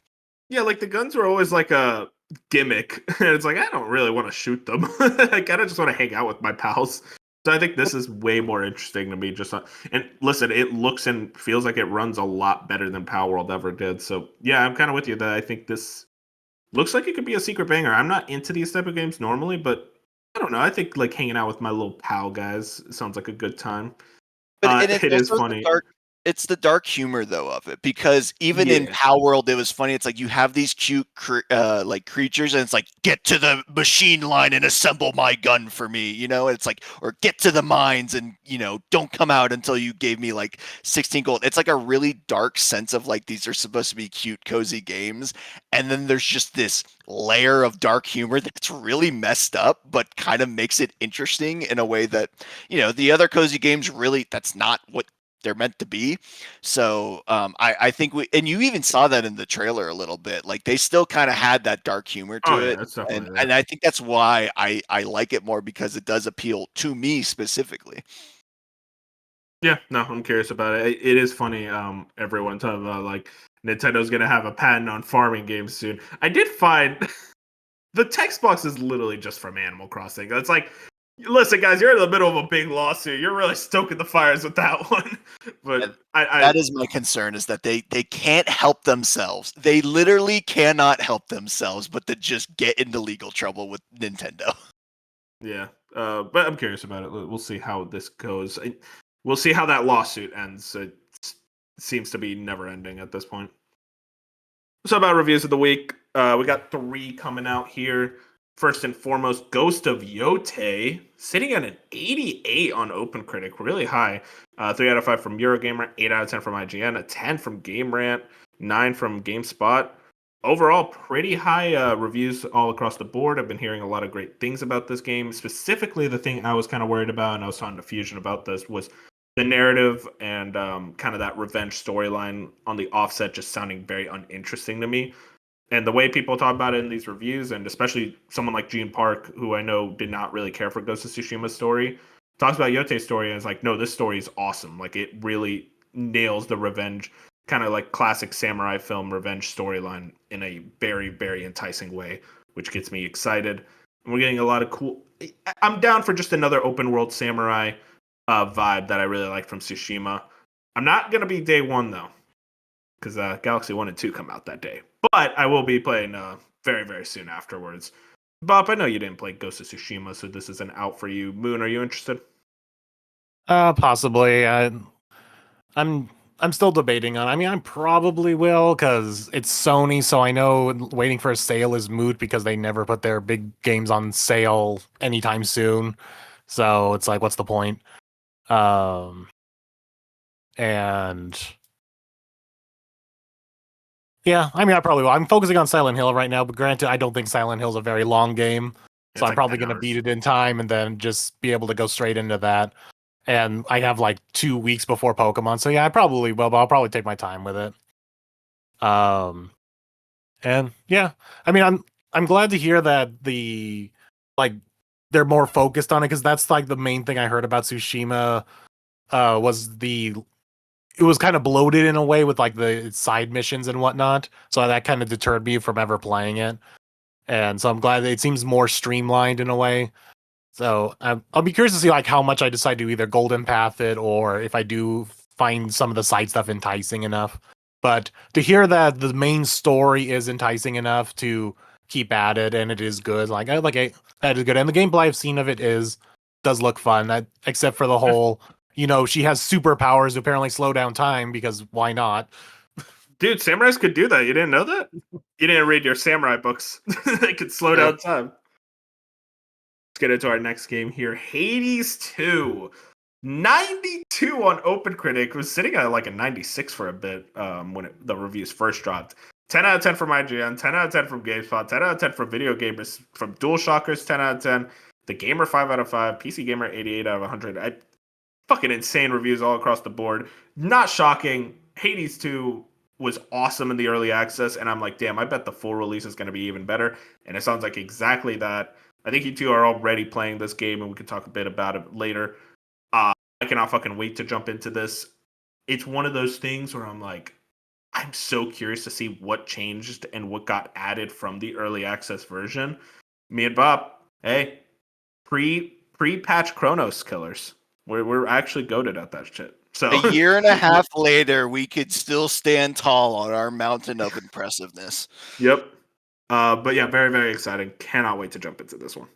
Yeah, like the guns were always like a gimmick, and it's like I don't really want to shoot them. I kind of just want to hang out with my pals. So I think this is way more interesting to me. And listen, it looks and feels like it runs a lot better than Power World ever did. So yeah, I'm kind of with you that I think this looks like it could be a secret banger. I'm not into these type of games normally, but I don't know. I think like hanging out with my little pal guys sounds like a good time. But it is also funny. it's the dark humor though of it, because even in Power World it was funny. It's like you have these cute like creatures, and it's like, get to the machine line and assemble my gun for me, you know. It's like, or get to the mines and, you know, don't come out until you gave me like 16 gold. It's like a really dark sense of like, these are supposed to be cute cozy games, and then there's just this layer of dark humor that's really messed up but kind of makes it interesting in a way that, you know, the other cozy games really, that's not what they're meant to be. So I think and you even saw that in the trailer a little bit. Like, they still kind of had that dark humor to it, it's definitely and I think that's why I like it more, because it does appeal to me specifically. Yeah, no, I'm curious about it. It is funny. Everyone talking about like Nintendo's gonna have a patent on farming games soon. I did find the text box is literally just from Animal Crossing. It's like, listen, guys, you're in the middle of a big lawsuit. You're really stoking the fires with that one. But that is my concern, is that they can't help themselves. They literally cannot help themselves but to just get into legal trouble with Nintendo. Yeah, but I'm curious about it. We'll see how this goes. We'll see how that lawsuit ends. It seems to be never ending at this point. So about reviews of the week, we got 3 coming out here. First and foremost, Ghost of Yote, sitting at an 88 on OpenCritic, really high. 3 out of 5 from Eurogamer, 8 out of 10 from IGN, a 10 from GameRant, 9 from GameSpot. Overall, pretty high reviews all across the board. I've been hearing a lot of great things about this game. Specifically, the thing I was kind of worried about, and I was talking to Fusion about this, was the narrative and kind of that revenge storyline on the offset just sounding very uninteresting to me. And the way people talk about it in these reviews, and especially someone like Gene Park, who I know did not really care for Ghost of Tsushima's story, talks about Yote's story and is like, no, this story is awesome. Like, it really nails the revenge, kind of like classic samurai film revenge storyline in a very, very enticing way, which gets me excited. And we're getting a lot of cool. I'm down for just another open world samurai vibe that I really like from Tsushima. I'm not going to be day one, though, because Galaxy 1 and 2 come out that day. But I will be playing very, very soon afterwards. Bob, I know you didn't play Ghost of Tsushima, so this is an out for you. Moon, are you interested? Possibly. I'm still debating on. I mean, I probably will, because it's Sony, so I know waiting for a sale is moot because they never put their big games on sale anytime soon. So it's like, what's the point? And yeah, I mean, I probably will. I'm focusing on Silent Hill right now, but granted, I don't think Silent Hill's a very long game. So I'm probably going to beat it in time and then just be able to go straight into that. And I have like 2 weeks before Pokemon. So yeah, I probably will, but I'll probably take my time with it. And yeah, I mean, I'm glad to hear that they're more focused on it, because that's like the main thing I heard about Tsushima was it was kind of bloated in a way with like the side missions and whatnot. So that kind of deterred me from ever playing it. And so I'm glad that it seems more streamlined in a way. So I'll be curious to see like how much I decide to either golden path it, or if I do find some of the side stuff enticing enough. But to hear that the main story is enticing enough to keep at it, and it is good, that is good. And the gameplay I've seen of it does look fun. Except for the whole, she has superpowers to apparently slow down time, because why not? Dude, samurais could do that. You didn't know that? You didn't read your samurai books. They could slow down time. Let's get into our next game here. Hades 2. 92 on OpenCritic. Was sitting at like a 96 for a bit when the reviews first dropped. 10 out of 10 from IGN, 10 out of 10 from GameSpot, 10 out of 10 from Video Gamers, from DualShockers, 10 out of 10. The Gamer, 5 out of 5. PC Gamer, 88 out of 100. Fucking insane reviews all across the board. Not shocking. Hades 2 was awesome in the early access, and I'm like, damn, I bet the full release is going to be even better. And it sounds like exactly that. I think you two are already playing this game, and we can talk a bit about it later. I cannot fucking wait to jump into this. It's one of those things where I'm like, I'm so curious to see what changed and what got added from the early access version. Me and Bob, hey, pre-patch Chronos killers. We're actually goated at that shit. So a year and a half later, we could still stand tall on our mountain of impressiveness. Yep. But yeah, very, very exciting. Cannot wait to jump into this one.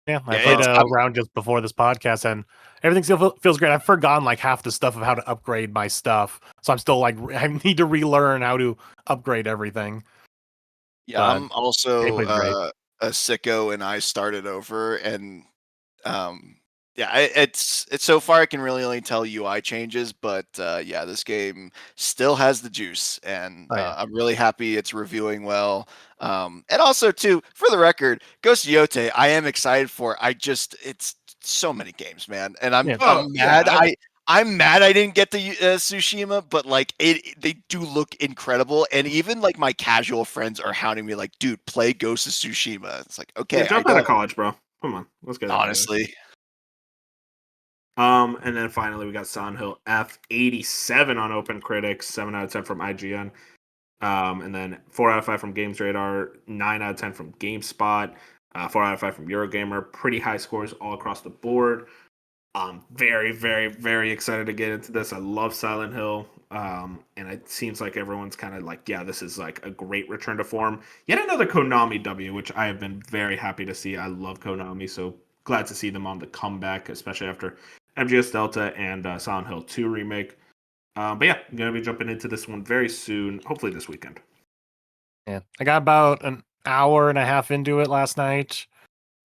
Yeah, I Yeah, played it's a round just before this podcast, and everything still feels great. I've forgotten like half the stuff of how to upgrade my stuff, so I'm still like I need to relearn how to upgrade everything. yeah. But I'm also gameplay's great. a sicko, and I started over, and um, yeah, it's so far I can really only tell UI changes, but yeah, this game still has the juice, and Oh yeah, I'm really happy it's reviewing well. And also too, for the record, Ghost of Yote, I am excited for. It's so many games, man, and I'm yeah. Oh I'm mad. yeah, I'm mad I didn't get the Tsushima, but like they do look incredible, and even like my casual friends are hounding me, like, dude, play Ghost of Tsushima. It's like, yeah. okay, I Jump out of don't, college, bro. Come on, let's get into this. honestly. And then finally we got Silent Hill F87 on Open Critics, 7 out of 10 from IGN. And then 4 out of 5 from Games Radar, 9 out of 10 from GameSpot, 4 out of 5 from Eurogamer. Pretty high scores all across the board. Very, very, very excited to get into this. I love Silent Hill. And it seems like everyone's kind of like, yeah, this is like a great return to form. Yet another Konami W, which I have been very happy to see. I love Konami, so glad to see them on the comeback, especially after MGS Delta and Silent Hill 2 remake. But yeah, I'm going to be jumping into this one very soon, hopefully this weekend. Yeah, I got about an hour and a half into it last night.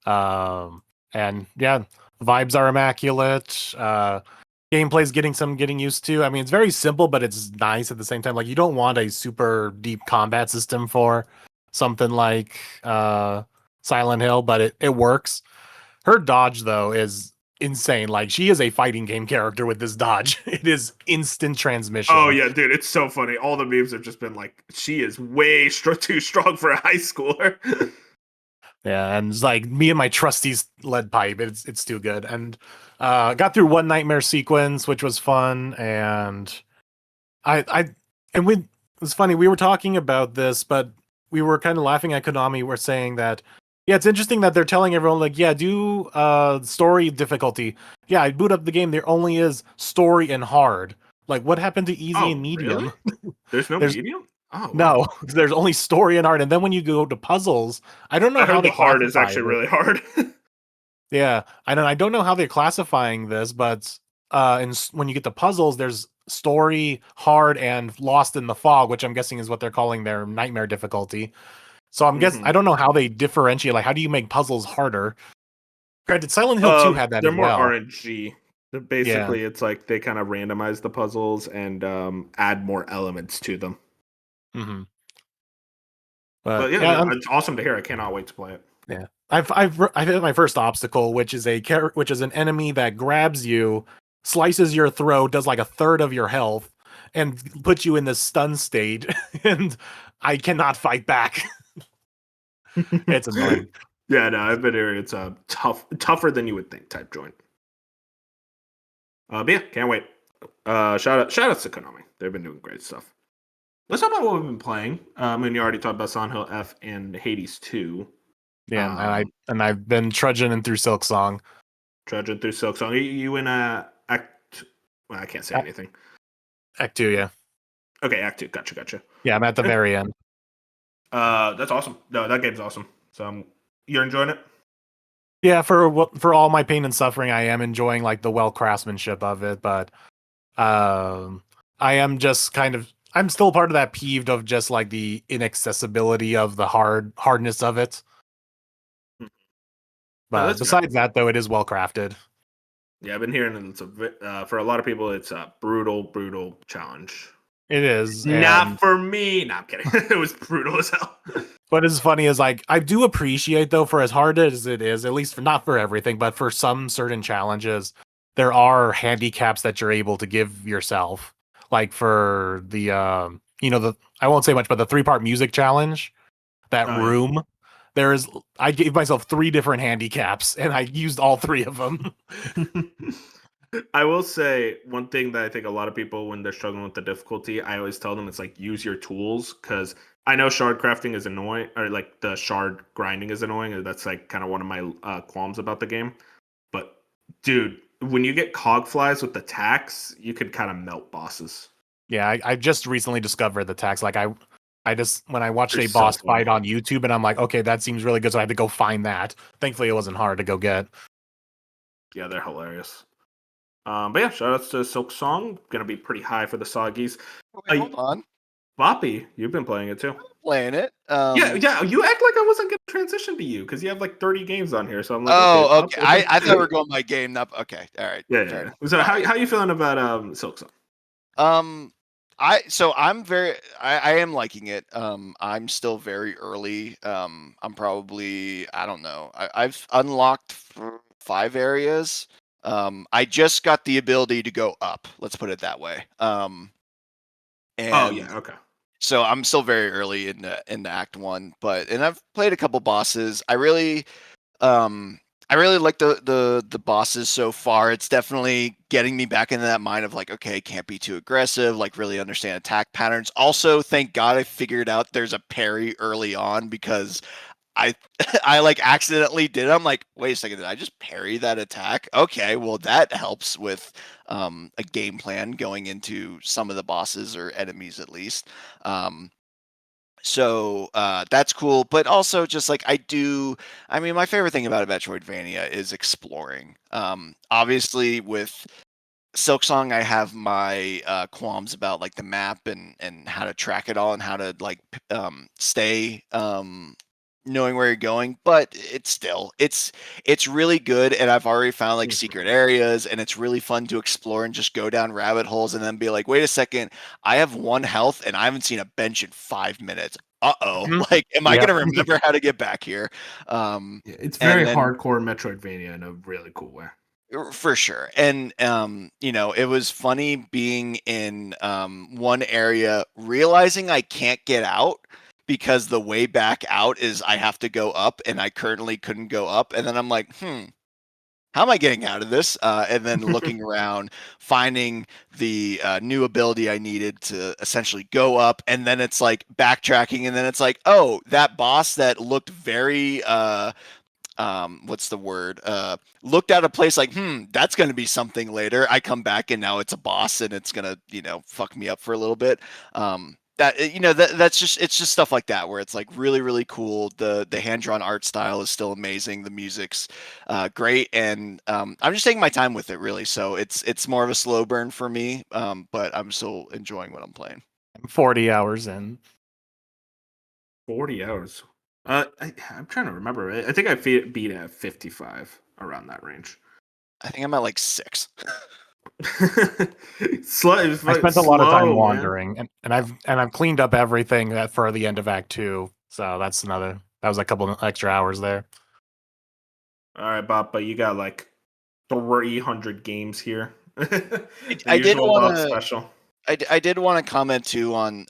And yeah, vibes are immaculate. Gameplay's getting used to. I mean, it's very simple, but it's nice at the same time. Like, you don't want a super deep combat system for something like Silent Hill, but it works. Her dodge though is insane. Like, she is a fighting game character with this dodge. It is instant transmission. Oh yeah, dude, it's so funny. All the memes have just been like, she is way too strong for a high schooler. Yeah, and it's like me and my trusty's lead pipe. It's too good. And got through one nightmare sequence, which was fun. And it was funny. We were talking about this, but we were kind of laughing at Konami. We're saying that, yeah, it's interesting that they're telling everyone like, yeah, do story difficulty. Yeah, I boot up the game. There only is story and hard. Like, what happened to easy and Oh, really? medium? There's no There's medium? Oh, wow. no, there's only story and art. And then when you go to puzzles, I don't know I how heard they the hard is classify actually this. really hard. Yeah, I don't know how they're classifying this, but when you get to puzzles, there's story, hard, and lost in the fog, which I'm guessing is what they're calling their nightmare difficulty. So I don't know how they differentiate. Like, how do you make puzzles harder? Granted, Silent Hill 2 had that They're as more well. RNG. Yeah. Basically, it's like they kind of randomize the puzzles and add more elements to them. hmm But But yeah, yeah, no, it's awesome to hear. I cannot wait to play it. yeah. I've hit my first obstacle, which is which is an enemy that grabs you, slices your throat, does like a third of your health, and puts you in this stun state, and I cannot fight back. It's annoying. Yeah, no, I've been hearing it's tougher than you would think type joint. But yeah, can't wait. Shout out to Konami. They've been doing great stuff. Let's talk about what we've been playing. I mean, you already talked about Silent Hill F and Hades 2. Yeah, and I've been trudging in through Silk Song. Trudging through Silk Song. You in Act... Well, I can't say anything. Act 2, yeah. Okay, Act 2. Gotcha. Yeah, I'm at the very end. That's awesome. No, that game's awesome. So you're enjoying it? Yeah, for all my pain and suffering, I am enjoying like the well craftsmanship of it, but I am just I'm still part of that peeved of just like the inaccessibility of the hardness of it. But besides that, though, it is well crafted. Yeah, I've been hearing it's for a lot of people, it's a brutal challenge. It is not for me. No, I'm kidding. It was brutal as hell. What is funny is like I do appreciate though, for as hard as it is, at least not for everything, but for some certain challenges, there are handicaps that you're able to give yourself. Like for the I won't say much, but the 3-part music challenge, that room, I gave myself 3 different handicaps and I used all 3 of them. I will say one thing that I think a lot of people, when they're struggling with the difficulty, I always tell them it's like use your tools, because I know shard crafting is annoying, or like the shard grinding is annoying, and that's like kind of one of my qualms about the game. But dude, when you get cog flies with the tax, you could kind of melt bosses. Yeah, I just recently discovered the tax. Like I when I watched They're a so boss funny. fight on YouTube, and I'm like, okay, that seems really good, so I had to go find that. Thankfully, it wasn't hard to go get. Yeah, they're hilarious. But yeah, shoutouts to Silk Song. Gonna be pretty high for the Soggies. Wait, hold on. Boppy, you've been playing it too. Playing it. Yeah. You act like I wasn't gonna transition to you because you have like 30 games on here. So I'm like, Oh, okay. okay. I thought we were going by game. Not okay. All right. Yeah, Fair yeah. enough. So All how right. you feeling about Silk Song? I am liking it. I'm still very early. I'm probably, I don't know. I've unlocked 5 areas. I just got the ability to go up. Let's put it that way. Oh And yeah, okay. so I'm still very early in the Act 1, and I've played a couple bosses. I really like the bosses so far. It's definitely getting me back into that mind of like, okay, can't be too aggressive, like really understand attack patterns. Also, thank God I figured out there's a parry early on because I I like accidentally did. I'm like, wait a second, did I just parry that attack? Okay, well that helps with a game plan going into some of the bosses or enemies at least. So that's cool, but also just like I mean, my favorite thing about a Metroidvania is exploring. Obviously, with Silksong, I have my qualms about like the map and how to track it all and how to like stay knowing where you're going. But it's really good, and I've already found like secret areas, and it's really fun to explore and just go down rabbit holes and then be like, wait a second, I have 1 health and I haven't seen a bench in 5 minutes. Uh-oh. Like, am I Yep. gonna remember how to get back here? It's And very then hardcore Metroidvania in a really cool way. for sure. And it was funny being in one area, realizing I can't get out because the way back out is I have to go up, and I currently couldn't go up. And then I'm like, how am I getting out of this? And then looking around, finding the new ability I needed to essentially go up, and then it's like backtracking, and then it's like, oh, that boss that looked very what's the word, looked at a place like, that's going to be something later. I come back and now it's a boss, and it's going to fuck me up for a little bit. That's just, it's just stuff like that where it's like really really cool. The hand drawn art style is still amazing, the music's great, and I'm just taking my time with it really, so it's more of a slow burn for me, but I'm still enjoying what I'm playing. I'm 40 hours in. 40 hours. I'm trying to remember. I think I beat at 55, around that range. I think I'm at like 6. I spent a lot of time wandering, and I've cleaned up everything for the end of Act 2. So that was a couple of extra hours there. All right, Bob, but you got like 300 games here. I did want to special. I did want to comment too on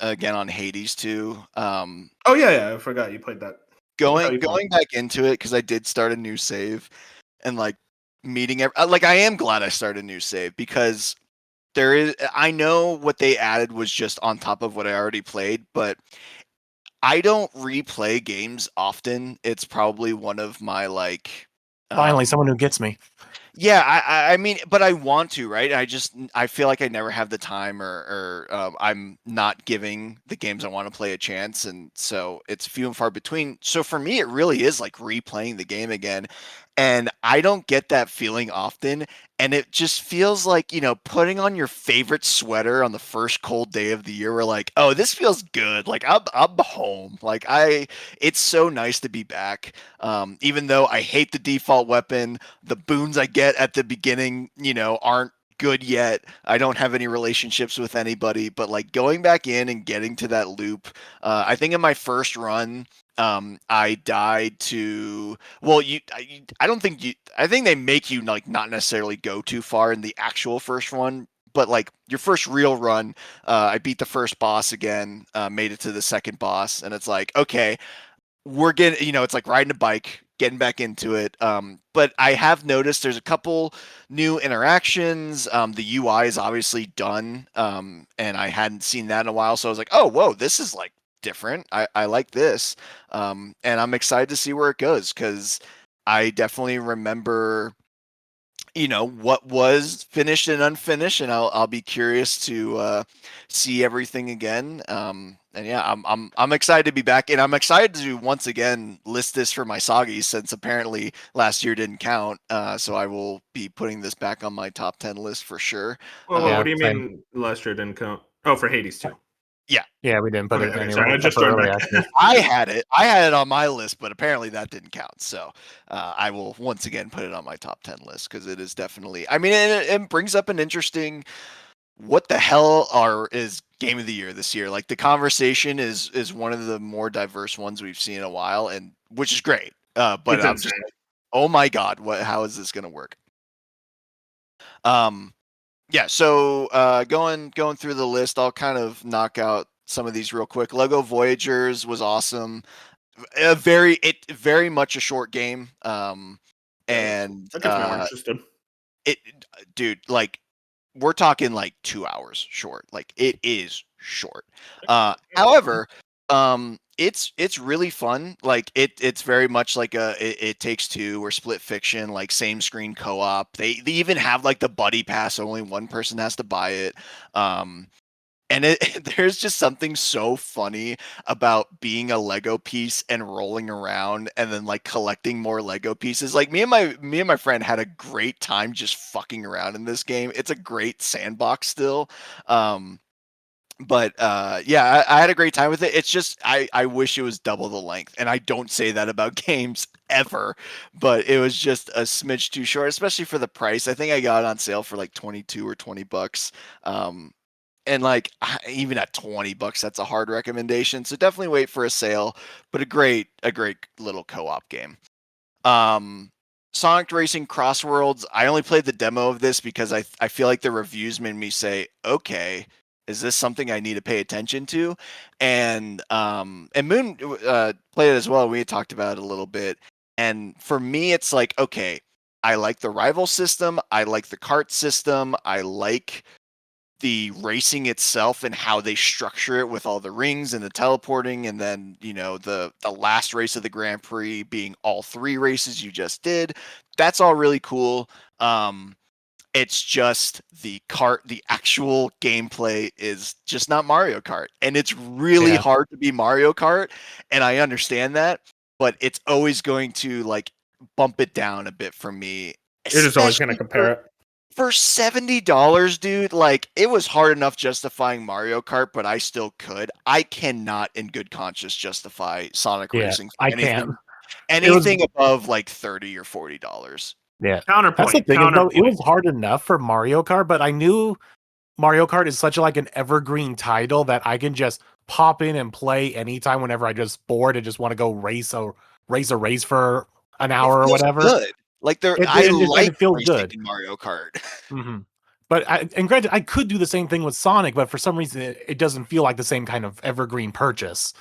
Hades too. Oh yeah, I forgot you played that. Going back into it because I did start a new save, and like I am glad I started a new save because I know what they added was just on top of what I already played, but I don't replay games often. It's probably one of my like Finally, someone who gets me. Yeah, I mean, but I want to, right? I feel like I never have the time, or I'm not giving the games I want to play a chance, and so it's few and far between. So for me, it really is like replaying the game again, and I don't get that feeling often. And it just feels like, putting on your favorite sweater on the first cold day of the year. We're like, oh, this feels good. Like I'm home. It's so nice to be back. Even though I hate the default weapon, the boons I get at the beginning, aren't good yet. I don't have any relationships with anybody, but like going back in and getting to that loop, I think in my first run, I died to, well, I think they make you like not necessarily go too far in the actual first one, but like your first real run, I beat the first boss again, made it to the second boss, and it's like, okay, we're getting, it's like riding a bike, getting back into it. But I have noticed there's a couple new interactions. The UI is obviously done, and I hadn't seen that in a while, so I was like, oh, whoa, this is like different. I like this, and I'm excited to see where it goes because I definitely remember what was finished and unfinished, and I'll be curious to see everything again. And yeah, I'm excited to be back, and I'm excited to once again list this for my Sagis, since apparently last year didn't count. So I will be putting this back on my top 10 list for sure. Well, Yeah, what do you same. mean last year didn't count? Oh, for Hades too. Yeah, we didn't put it Okay, anywhere. sorry, I except just for joined early back. access. I had it on my list, but apparently that didn't count. So I will once again put it on my top 10 list, because it is definitely. I mean, it brings up an interesting. What the hell is game of the year this year? Like, the conversation is one of the more diverse ones we've seen in a while, and which is great. But It's I'm just insane. like, oh my god, how is this gonna work? Yeah, so going through the list, I'll kind of knock out some of these real quick. Lego Voyagers was awesome. Very much a short game. And That gets me more interested. it dude, like, we're talking like 2 hours short. Like, it is short. However, it's really fun. Like, it's very much like it takes two or Split Fiction, like same screen co-op. They even have like the buddy pass, so only one person has to buy it. And there's just something so funny about being a Lego piece and rolling around and then like collecting more Lego pieces. Like, me and my friend had a great time just fucking around in this game. It's a great sandbox still. But yeah, I had a great time with it. It's just I wish it was double the length, and I don't say that about games ever, but it was just a smidge too short, especially for the price. I think I got it on sale for like 22 or $20. And like, even at $20, that's a hard recommendation. So definitely wait for a sale, but a great little co-op game. Sonic Racing Crossworlds, I only played the demo of this because I feel like the reviews made me say, okay, is this something I need to pay attention to? And Moon played it as well. We had talked about it a little bit. And for me, it's like, okay, I like the rival system. I like the kart system. I like the racing itself and how they structure it with all the rings and the teleporting, and then the last race of the Grand Prix being all three races you just did. That's all really cool. It's just the actual gameplay is just not Mario Kart, and it's really hard to be Mario Kart, and I understand that, but it's always going to like bump it down a bit for me. You're just always going to especially compare it. for $70, dude. Like, it was hard enough justifying Mario Kart, but I still could. I cannot in good conscience justify Sonic Racing for I can't. anything above like $30 or $40. Yeah, Counterpoint. that's the thing. Though, it was hard enough for Mario Kart, but I knew Mario Kart is such like an evergreen title that I can just pop in and play anytime whenever I just bored and just want to go race a race for an hour or whatever. Good. Like, it feels good in Mario Kart. Mm-hmm. But and granted, I could do the same thing with Sonic, but for some reason, it doesn't feel like the same kind of evergreen purchase.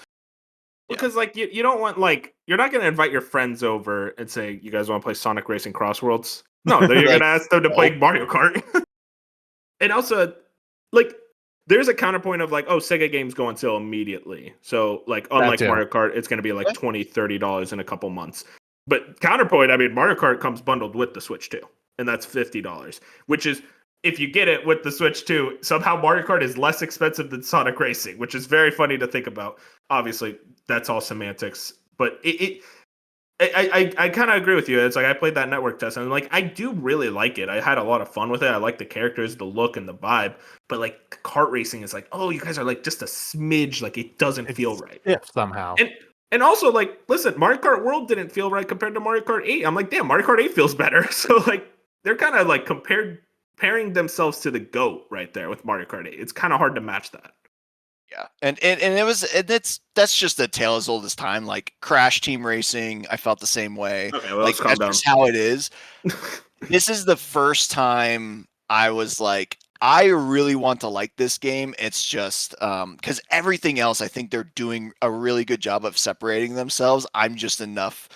Because like you don't want, like, you're not going to invite your friends over and say, you guys want to play Sonic Racing Crossworlds? No, you're going to ask them to play Mario Kart. And also, like, there's a counterpoint of like, oh, Sega games go on sale immediately. So like, unlike Mario Kart, it's going to be like $20, $30 in a couple months. But counterpoint, I mean, Mario Kart comes bundled with the Switch too, and that's $50, which is, if you get it with the Switch too, somehow Mario Kart is less expensive than Sonic Racing, which is very funny to think about. Obviously, that's all semantics, but I kind of agree with you. It's like, I played that network test, and like, I do really like it. I had a lot of fun with it. I like the characters, the look, and the vibe. But like, kart racing is like, oh, you guys are like just a smidge. Like, it doesn't feel right. Somehow. And also, like, listen, Mario Kart World didn't feel right compared to Mario Kart 8. I'm like, damn, Mario Kart 8 feels better. So like, they're kind of like pairing themselves to the GOAT right there with Mario Kart 8. It's kind of hard to match that. Yeah, and that's just a tale as old as time. Like, Crash Team Racing, I felt the same way. Okay, well, like, that's just how it is. This is the first time I was like, I really want to like this game. It's just because everything else, I think they're doing a really good job of separating themselves. I'm just enough,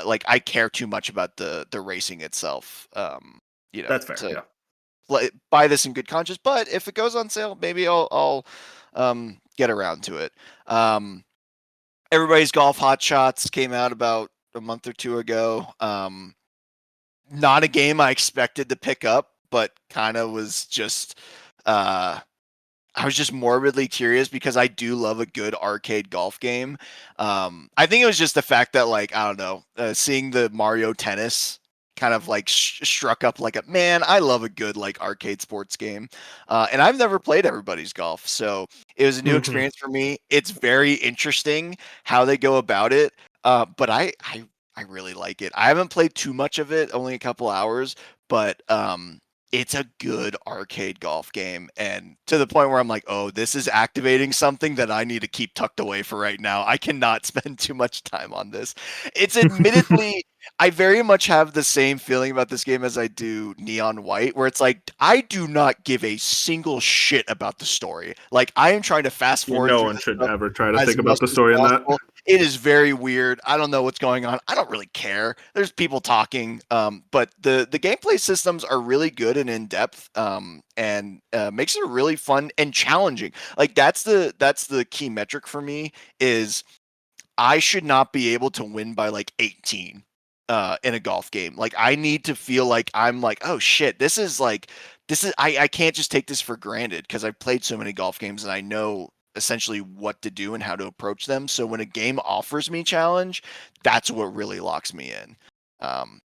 like, I care too much about the racing itself. That's fair. To buy this in good conscience. But if it goes on sale, maybe I'll get around to it. Everybody's Golf Hot Shots came out about a month or two ago. not a game I expected to pick up, but kind of was just I was just morbidly curious because I do love a good arcade golf game. I think it was just the fact that, like, I don't know, seeing the Mario Tennis kind of like struck up like a man. I love a good like arcade sports game, and I've never played Everybody's Golf, so it was a new experience for me. It's very interesting how they go about it, but I really like it. I haven't played too much of it, only a couple hours, but it's a good arcade golf game, and to the point where I'm like, oh, this is activating something that I need to keep tucked away for right now. I cannot spend too much time on this. It's admittedly, I very much have the same feeling about this game as I do Neon White, where it's like, I do not give a single shit about the story. Like, I am trying to fast forward No through one this should stuff ever try to as think much about the as story in that. possible. It is very weird. I don't know what's going on. I don't really care. There's people talking, but the gameplay systems are really good and in depth, and makes it really fun and challenging. Like that's the key metric for me is I should not be able to win by like 18 in a golf game. Like I need to feel like I'm like, oh shit, this is I can't just take this for granted because I've played so many golf games and I know essentially what to do and how to approach them. So when a game offers me challenge, that's what really locks me in.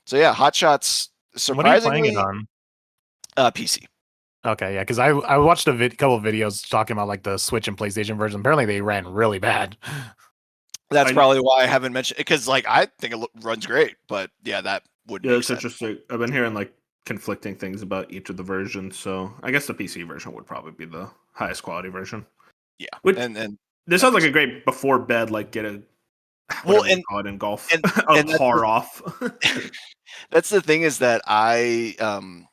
So yeah, Hot Shots What are you playing it surprisingly on? PC. Okay, yeah, because I watched a couple of videos talking about like the Switch and PlayStation version. Apparently, they ran really bad. That's probably why I haven't mentioned it because like I think it runs great, but yeah, that would Yeah, make it's sense. interesting. I've been hearing like conflicting things about each of the versions, so I guess the PC version would probably be the highest quality version. Yeah, Which and this sounds like a great before bed, like get a well, whatever you call it in golf, and a that's par off. that's the thing is that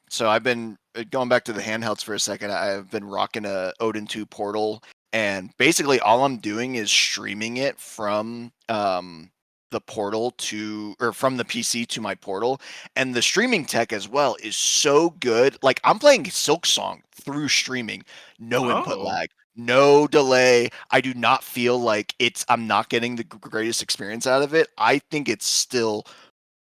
so I've been going back to the handhelds for a second. I've been rocking a Odin 2 Portal, and basically all I'm doing is streaming it from the portal to or from the PC to my portal, and the streaming tech as well is so good. Like I'm playing Silk Song through streaming, no input Oh. lag, no delay. I do not feel like I'm not getting the greatest experience out of it. I think it's still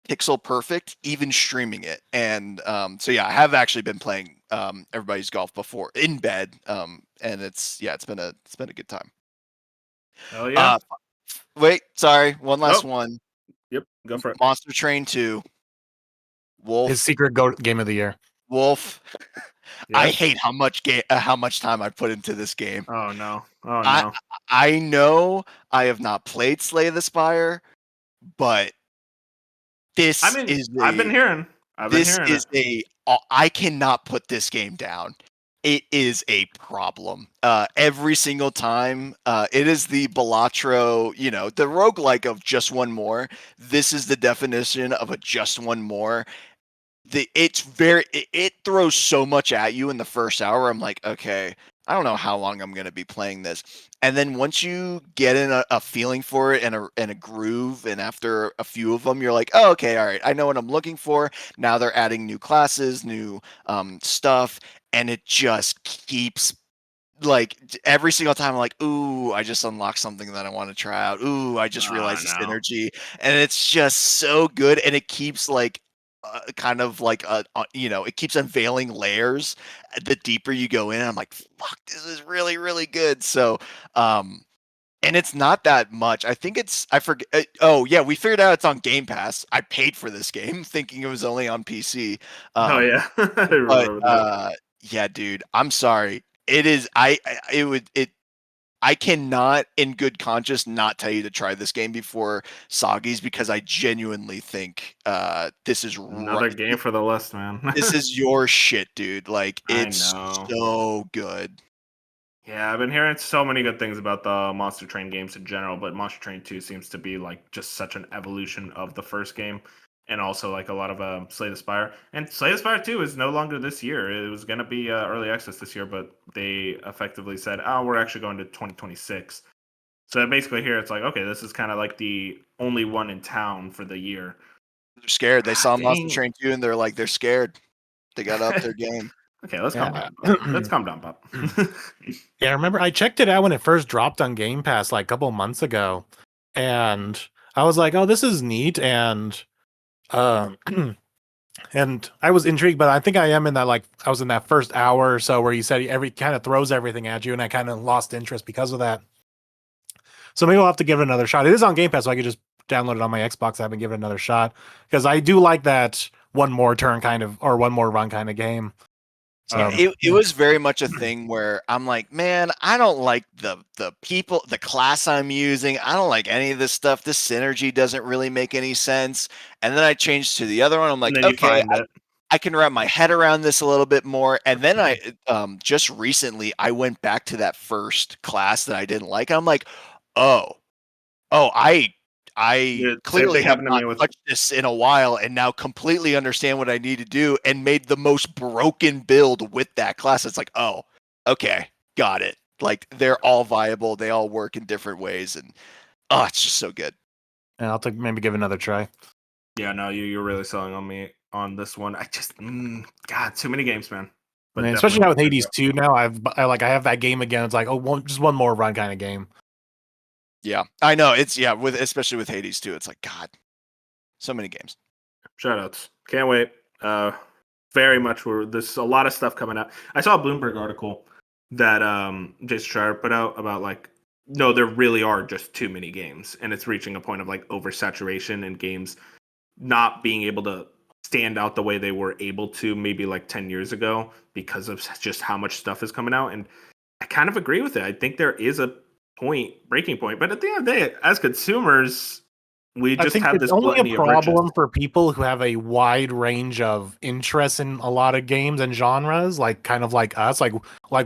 pixel perfect, even streaming it. And so yeah, I have actually been playing Everybody's Golf before in bed, and it's been a good time. Hell yeah. Wait, sorry, one last Oh. one. Yep, go for it. Monster Train 2. Wolf. His secret game of the year. Wolf. I Yes? hate how much time I put into this game. Oh no. Oh I no. I know I have not played Slay the Spire, but this I mean, is I've been hearing it. I cannot put this game down. It is a problem. Every single time. It is the Balatro, the roguelike of just one more. This is the definition of a just one more. It throws so much at you in the first hour. I'm like, okay, I don't know how long I'm going to be playing this. And then once you get in a feeling for it and a groove, and after a few of them, you're like, oh, okay, all right, I know what I'm looking for. Now they're adding new classes, new stuff, and it just keeps like every single time I'm like, ooh, I just unlocked something that I want to try out. Ooh, I just realized this No. synergy, and it's just so good, and it keeps like kind of like it keeps unveiling layers the deeper you go in. I'm like, fuck, this is really really good. So and it's not that much. I think I forget. Oh yeah, we figured out it's on Game Pass. I paid for this game thinking it was only on PC. Oh yeah. I But remember that. yeah, dude, I'm sorry. It is I cannot in good conscience not tell you to try this game before Soggy's because I genuinely think this is Another game for the list, man. this is your shit, dude. Like I it's know. so good. Yeah, I've been hearing so many good things about the Monster Train games in general, but Monster Train 2 seems to be like just such an evolution of the first game, and also like a lot of Slay the Spire. And Slay the Spire 2 is no longer this year. It was going to be early access this year, but they effectively said, oh, we're actually going to 2026. So basically here it's like, okay, this is kind of like the only one in town for the year. They're scared. They saw Monster Dang. Train 2 and they're like, they're scared. They got to up their game. Okay, let's calm down. Bob. Let's calm down, Bob. Yeah, I remember I checked it out when it first dropped on Game Pass like a couple months ago, and I was like, "Oh, this is neat." And And I was intrigued, but I think I am in that, like, I was in that first hour or so where you said every kind of throws everything at you, and I kind of lost interest because of that. So maybe I'll have to give it another shot. It is on Game Pass, so I could just download it on my Xbox app and give it another shot, because I do like that one more turn kind of, or one more run kind of game. Yeah, So it was very much a thing where I'm like, man, I don't like the people, the class I'm using. I don't like any of this stuff. This synergy doesn't really make any sense. And then I changed to the other one. I'm And like, then you okay, find it. I can wrap my head around this a little bit more. And then I just recently I went back to that first class that I didn't like. I'm like, oh, I Yeah, same clearly thing have happened to not me with touched this in a while and now completely understand what I need to do and made the most broken build with that class. It's like, oh, okay, got it. Like they're all viable, they all work in different ways, and oh, it's just so good. and I'll maybe give it another try. Yeah, no, you're really selling on me on this one. I just God, too many games, man. But And especially now with definitely Hades 2 now, I have that game again. It's like, oh, just one more run kind of game. Yeah, I know. It's with especially with Hades too. It's like God, so many games. shout outs. Can't wait. Very much. There's a lot of stuff coming out. I saw a Bloomberg article that Jason Schreier put out about like, no, there really are just too many games, and it's reaching a point of like oversaturation and games not being able to stand out the way they were able to maybe like 10 years ago because of just how much stuff is coming out. And I kind of agree with it. I think there is a breaking point, but at the end of the day, as consumers, we I just think have it's this only a gluttony of riches. problem for people who have a wide range of interests in a lot of games and genres, like kind of like us. Like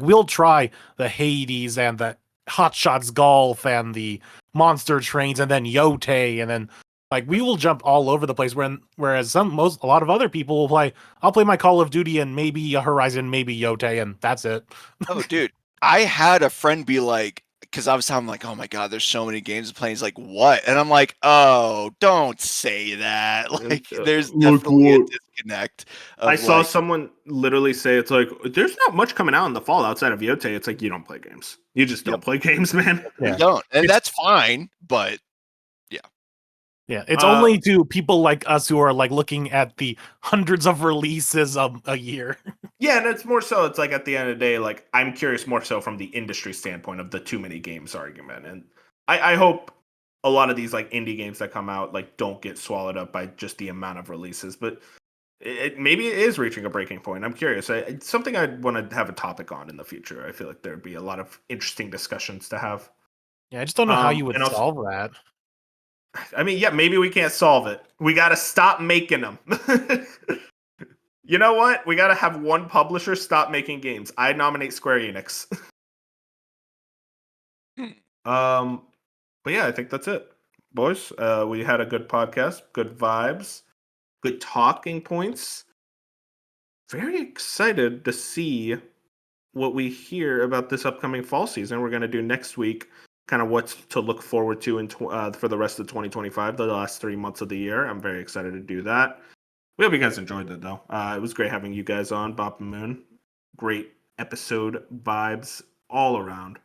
we'll try the Hades and the Hot Shots Golf and the Monster Trains and then Yotei, and then like we will jump all over the place. Whereas a lot of other people will play. I'll play my Call of Duty and maybe a Horizon, maybe Yotei, and that's it. Oh, dude, I had a friend be like, because I was telling him like, oh my god, there's so many games to play. He's like, what? And I'm like, oh, don't say that. Like, there's Like definitely a what? disconnect. I Of saw like, someone literally say it's like there's not much coming out in the fall outside of Yotei. It's like you don't play games. You just don't Yep. play games, man. you Yeah. don't, and It's- that's fine. But Yeah, it's Uh, only to people like us who are like looking at the hundreds of releases a year. Yeah, and it's more so. It's like at the end of the day, like I'm curious more so from the industry standpoint of the too many games argument, and I hope a lot of these like indie games that come out like don't get swallowed up by just the amount of releases. But maybe it is reaching a breaking point. I'm curious. It's something I'd want to have a topic on in the future. I feel like there'd be a lot of interesting discussions to have. Yeah, I just don't know how you would and also, solve that. I mean, yeah, maybe we can't solve it. We got to stop making them. You know what? We got to have one publisher stop making games. I nominate Square Enix. But yeah, I think that's it, boys. We had a good podcast, good vibes, good talking points. Very excited to see what we hear about this upcoming fall season. We're going to do next week, kind of what's to look forward to for the rest of 2025, the last 3 months of the year. I'm very excited to do that. We hope you guys enjoyed it, though. It was great having you guys on, Bop and Moon. Great episode vibes all around.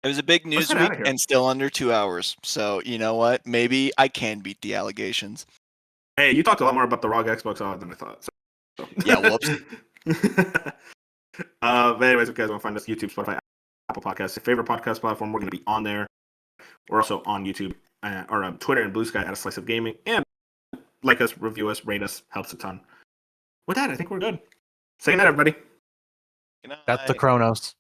it was a big Let's news get week outta here. and still under 2 hours. So you know what? Maybe I can beat the allegations. Hey, you talked a lot more about the ROG Xbox Live than I thought. So. Yeah, whoops. But anyways, if you guys want to find us, YouTube, Spotify, Apple Podcasts, your favorite podcast platform, we're going to be on there. We're also on YouTube or Twitter and Blue Sky at A Slice of Gaming. And like us, review us, rate us, helps a ton. With that, I think we're good. Say goodnight, everybody. Good That's the night. Chronos.